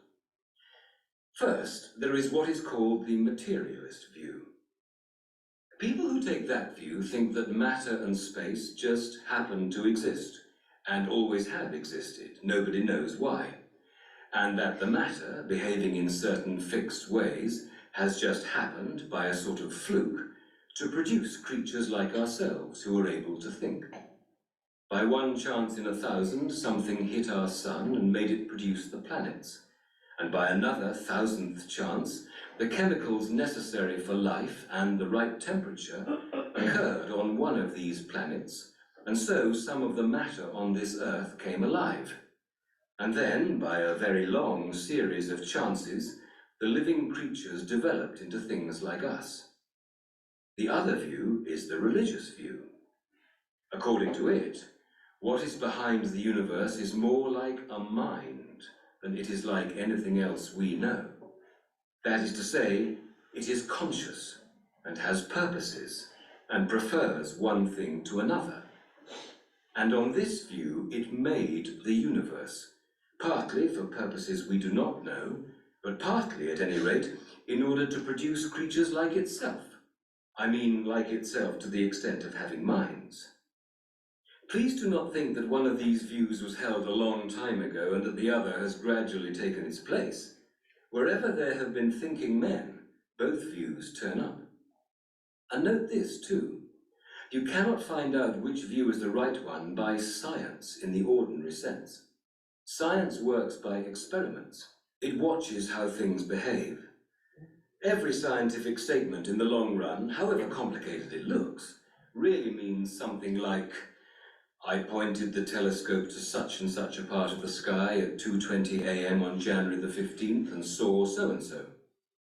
First, there is what is called the materialist view. People who take that view think that matter and space just happen to exist, and always have existed, nobody knows why, and that the matter, behaving in certain fixed ways, has just happened, by a sort of fluke, to produce creatures like ourselves who are able to think. By one chance in 1,000, something hit our sun and made it produce the planets. And by another 1,000th chance, the chemicals necessary for life and the right temperature occurred on one of these planets, and so some of the matter on this earth came alive. And then, by a very long series of chances, the living creatures developed into things like us. The other view is the religious view. According to it, what is behind the universe is more like a mind than it is like anything else we know. That is to say, it is conscious and has purposes and prefers one thing to another. And on this view, it made the universe, partly for purposes we do not know, but partly, at any rate, in order to produce creatures like itself. I mean, like itself to the extent of having minds. Please do not think that one of these views was held a long time ago and that the other has gradually taken its place. Wherever there have been thinking men, both views turn up. And note this, too. You cannot find out which view is the right one by science in the ordinary sense. Science works by experiments. It watches how things behave. Every scientific statement in the long run, however complicated it looks, really means something like, I pointed the telescope to such and such a part of the sky at 2:20 a.m. on January the 15th and saw so-and-so.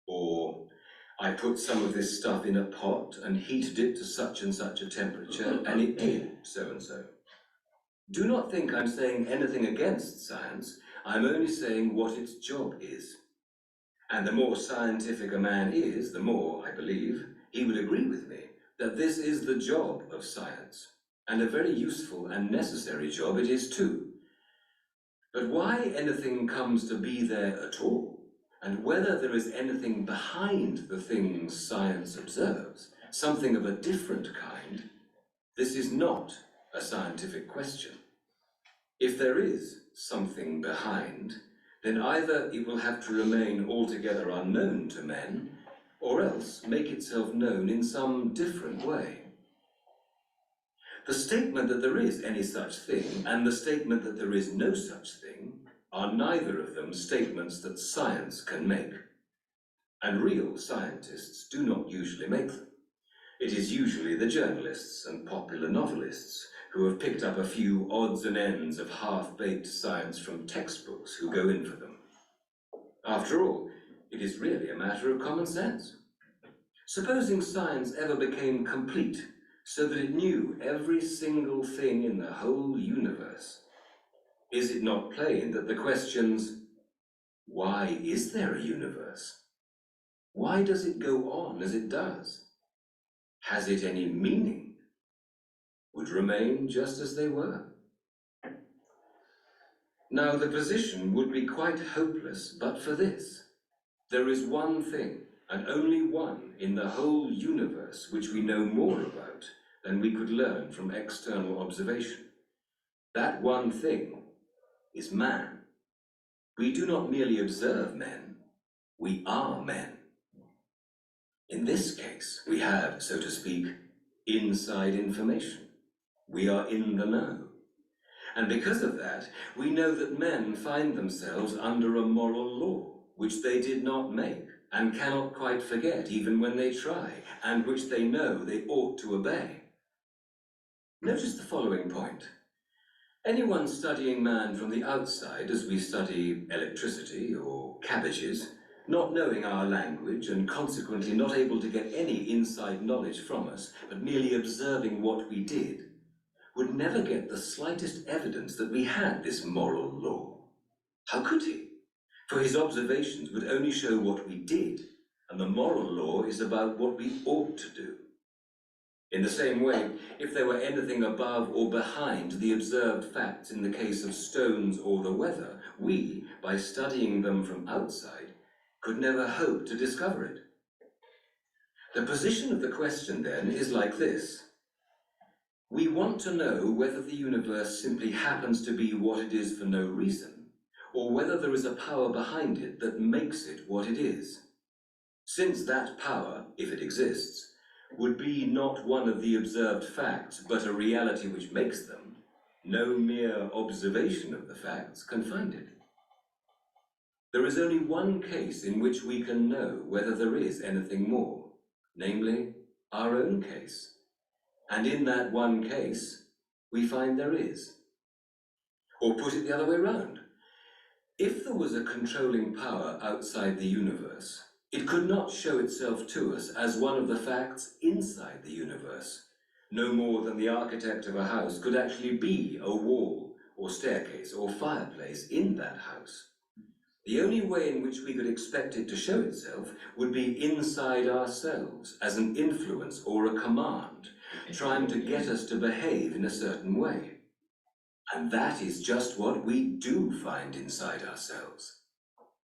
Or, I put some of this stuff in a pot and heated it to such and such a temperature and it did so-and-so. Do not think I'm saying anything against science. I'm only saying what its job is. And the more scientific a man is, the more, I believe, he would agree with me that this is the job of science, and a very useful and necessary job it is too. But why anything comes to be there at all, and whether there is anything behind the things science observes, something of a different kind, this is not a scientific question. If there is something behind, then either it will have to remain altogether unknown to men, or else make itself known in some different way. The statement that there is any such thing, and the statement that there is no such thing, are neither of them statements that science can make. And real scientists do not usually make them. It is usually the journalists and popular novelists who have picked up a few odds and ends of half-baked science from textbooks who go in for them. After all, it is really a matter of common sense. Supposing science ever became complete, so that it knew every single thing in the whole universe, is it not plain that the questions, why is there a universe? Why does it go on as it does? Has it any meaning? Would remain just as they were. Now the position would be quite hopeless but for this. There is one thing, and only one, in the whole universe which we know more about than we could learn from external observation. That one thing is man. We do not merely observe men, we are men. In this case, we have, so to speak, inside information. We are in the know. And because of that, we know that men find themselves under a moral law, which they did not make and cannot quite forget even when they try, and which they know they ought to obey. Notice the following point. Anyone studying man from the outside, as we study electricity or cabbages, not knowing our language and consequently not able to get any inside knowledge from us, but merely observing what we did, would never get the slightest evidence that we had this moral law. How could he? For his observations would only show what we did, and the moral law is about what we ought to do. In the same way, if there were anything above or behind the observed facts in the case of stones or the weather, we, by studying them from outside, could never hope to discover it. The position of the question, then, is like this. We want to know whether the universe simply happens to be what it is for no reason, or whether there is a power behind it that makes it what it is. Since that power, if it exists, would be not one of the observed facts, but a reality which makes them, no mere observation of the facts can find it. There is only one case in which we can know whether there is anything more, namely, our own case. And in that one case, we find there is. Or put it the other way round. If there was a controlling power outside the universe, it could not show itself to us as one of the facts inside the universe, no more than the architect of a house could actually be a wall or staircase or fireplace in that house. The only way in which we could expect it to show itself would be inside ourselves, as an influence or a command, trying to get us to behave in a certain way. And that is just what we do find inside ourselves.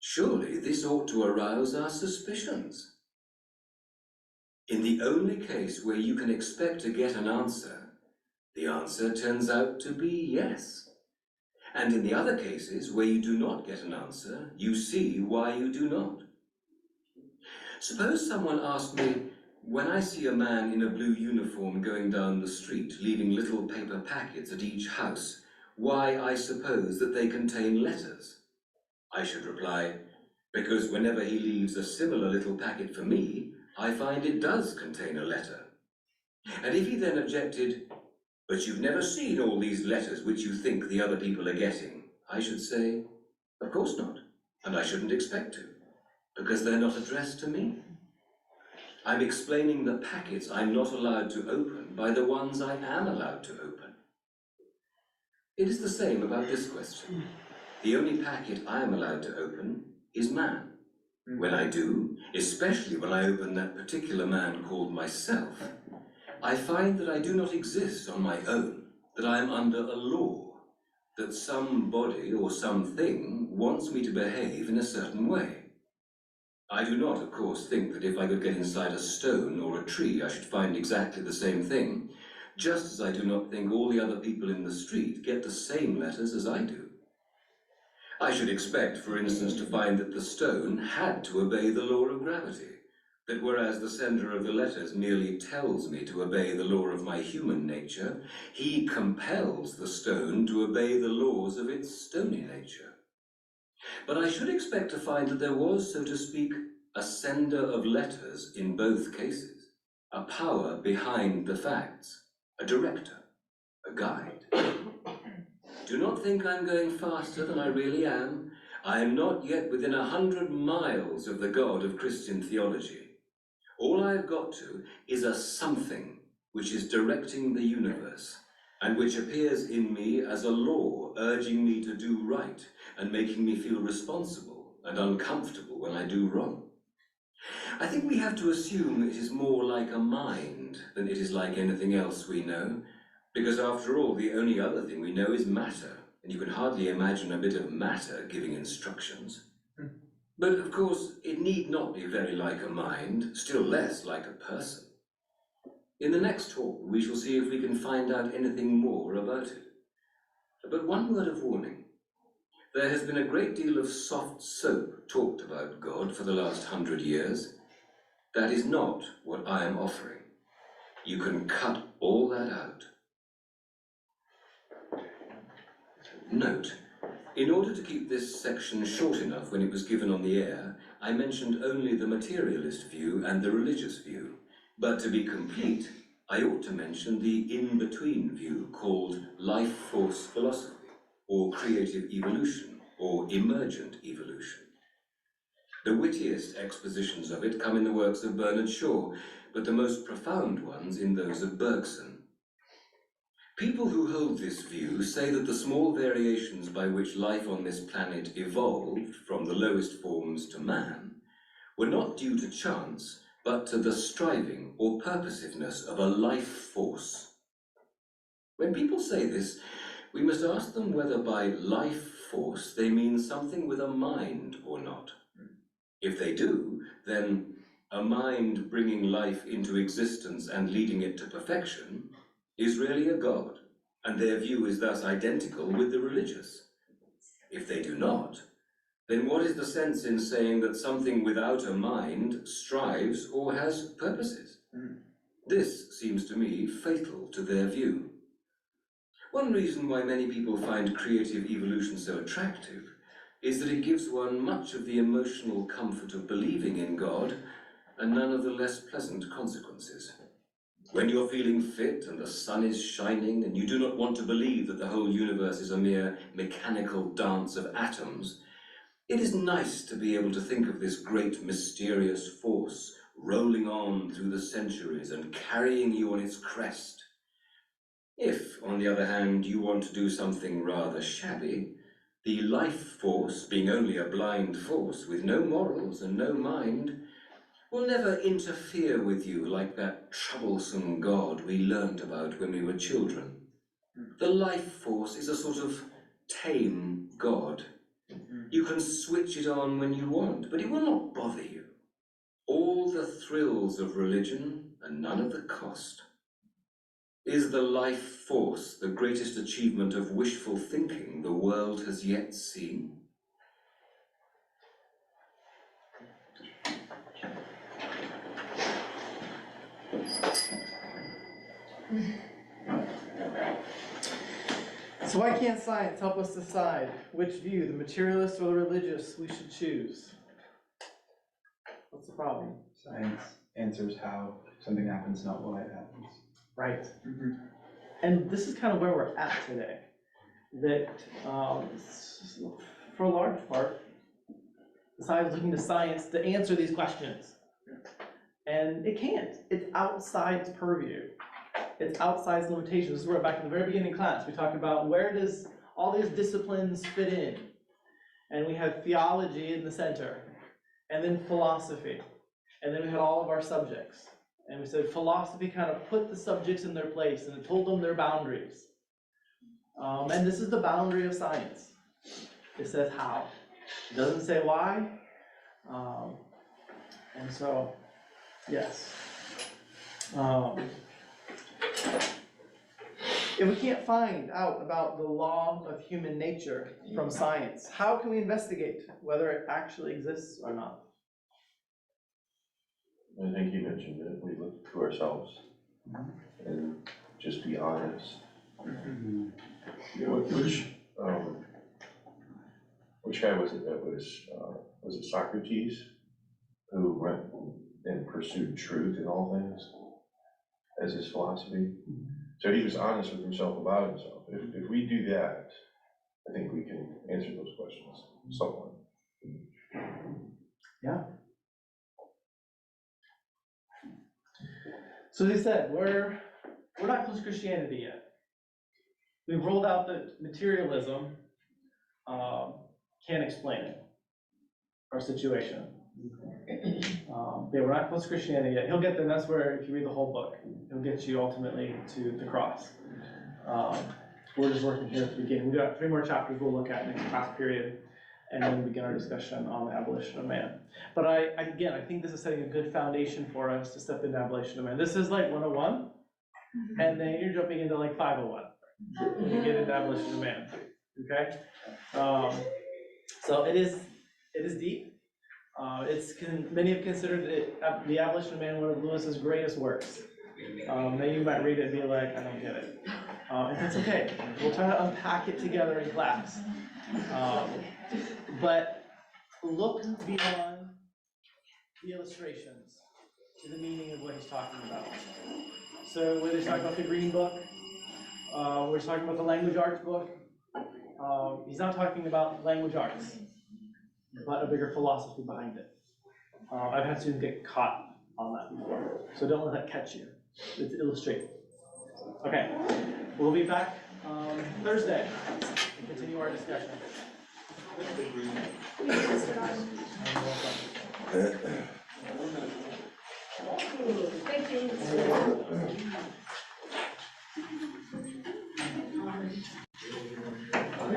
Surely this ought to arouse our suspicions. In the only case where you can expect to get an answer, the answer turns out to be yes. And in the other cases where you do not get an answer, you see why you do not. Suppose someone asked me, when I see a man in a blue uniform going down the street, leaving little paper packets at each house, why I suppose that they contain letters. I should reply, because whenever he leaves a similar little packet for me, I find it does contain a letter. And if he then objected, but you've never seen all these letters which you think the other people are getting, I should say, of course not, and I shouldn't expect to, because they're not addressed to me. I'm explaining the packets I'm not allowed to open by the ones I am allowed to open. It is the same about this question. The only packet I am allowed to open is man. When I do, especially when I open that particular man called myself, I find that I do not exist on my own, that I am under a law, that somebody or something wants me to behave in a certain way. I do not, of course, think that if I could get inside a stone or a tree, I should find exactly the same thing, just as I do not think all the other people in the street get the same letters as I do. I should expect, for instance, to find that the stone had to obey the law of gravity, that whereas the sender of the letters merely tells me to obey the law of my human nature, he compels the stone to obey the laws of its stony nature. But I should expect to find that there was, so to speak, a sender of letters in both cases, a power behind the facts, a director, a guide. Do not think I'm going faster than I really am. I am not yet within 100 miles of the God of Christian theology. All I have got to is a something which is directing the universe, and which appears in me as a law urging me to do right and making me feel responsible and uncomfortable when I do wrong. I think we have to assume it is more like a mind than it is like anything else we know, because after all, the only other thing we know is matter, and you can hardly imagine a bit of matter giving instructions. But of course, it need not be very like a mind, still less like a person. In the next talk, we shall see if we can find out anything more about it. But one word of warning. There has been a great deal of soft soap talked about God for the last 100 years. That is not what I am offering. You can cut all that out. Note, in order to keep this section short enough when it was given on the air, I mentioned only the materialist view and the religious view, but to be complete, I ought to mention the in-between view called life force philosophy, or creative evolution, or emergent evolution. The wittiest expositions of it come in the works of Bernard Shaw, but the most profound ones in those of Bergson. People who hold this view say that the small variations by which life on this planet evolved from the lowest forms to man were not due to chance, but to the striving or purposiveness of a life force. When people say this, we must ask them whether by life force they mean something with a mind or not. If they do, then a mind bringing life into existence and leading it to perfection is really a god, and their view is thus identical with the religious. If they do not, then what is the sense in saying that something without a mind strives or has purposes? This seems to me fatal to their view. One reason why many people find creative evolution so attractive is that it gives one much of the emotional comfort of believing in God and none of the less pleasant consequences. When you're feeling fit and the sun is shining and you do not want to believe that the whole universe is a mere mechanical dance of atoms, it is nice to be able to think of this great mysterious force rolling on through the centuries and carrying you on its crest. If, on the other hand, you want to do something rather shabby, the life force, being only a blind force with no morals and no mind, will never interfere with you like that troublesome God we learned about when we were children. The life force is a sort of tame God. You can switch it on when you want, but it will not bother you. All the thrills of religion and none of the cost. Is the life force the greatest achievement of wishful thinking the world has yet seen? So why can't science help us decide which view, the materialist or the religious, we should choose? What's the problem? Science answers how something happens, not why it happens. Right. And this is kind of where we're at today. That, for a large part, science is looking to science to answer these questions. And it can't. It's outside its purview. It's outside its limitations. This is where back in the very beginning class, we talked about where does all these disciplines fit in. And we had theology in the center, and then philosophy. And then we had all of our subjects. And we said philosophy kind of put the subjects in their place and it told them their boundaries. And this is the boundary of science. It says how. It doesn't say why. And so, yes. If we can't find out about the law of human nature from science, how can we investigate whether it actually exists or not? I think you mentioned it, we look to ourselves and just be honest. You know, which guy was it that was it Socrates who went and pursued truth in all things as his philosophy? So he was honest with himself about himself. If we do that, I think we can answer those questions somewhat. Yeah. So as I said, we're not close to Christianity yet. We've rolled out that materialism can't explain it, our situation. Yeah, we're not close to Christianity yet. He'll get there, and that's where, if you read the whole book, he'll get you ultimately to the cross. We're just working here at the beginning. We've got 3 more chapters we'll look at next class period, and then begin our discussion on the abolition of man. But I think this is setting a good foundation for us to step into abolition of man. This is like 101, and then you're jumping into like 501 when you get into abolition of man. Okay? So it is deep. Many have considered it, the Abolition of Man one of Lewis's greatest works. Now you might read it and be like, I don't get it. And that's okay. We'll try to unpack it together in class. But look beyond the illustrations to the meaning of what he's talking about. So whether he's talking about the green book, whether he's talking about the language arts book, he's not talking about language arts, but a bigger philosophy behind it. I've had students get caught on that before, so don't let that catch you. It's illustrative. Okay, we'll be back Thursday and continue our discussion. Thank you.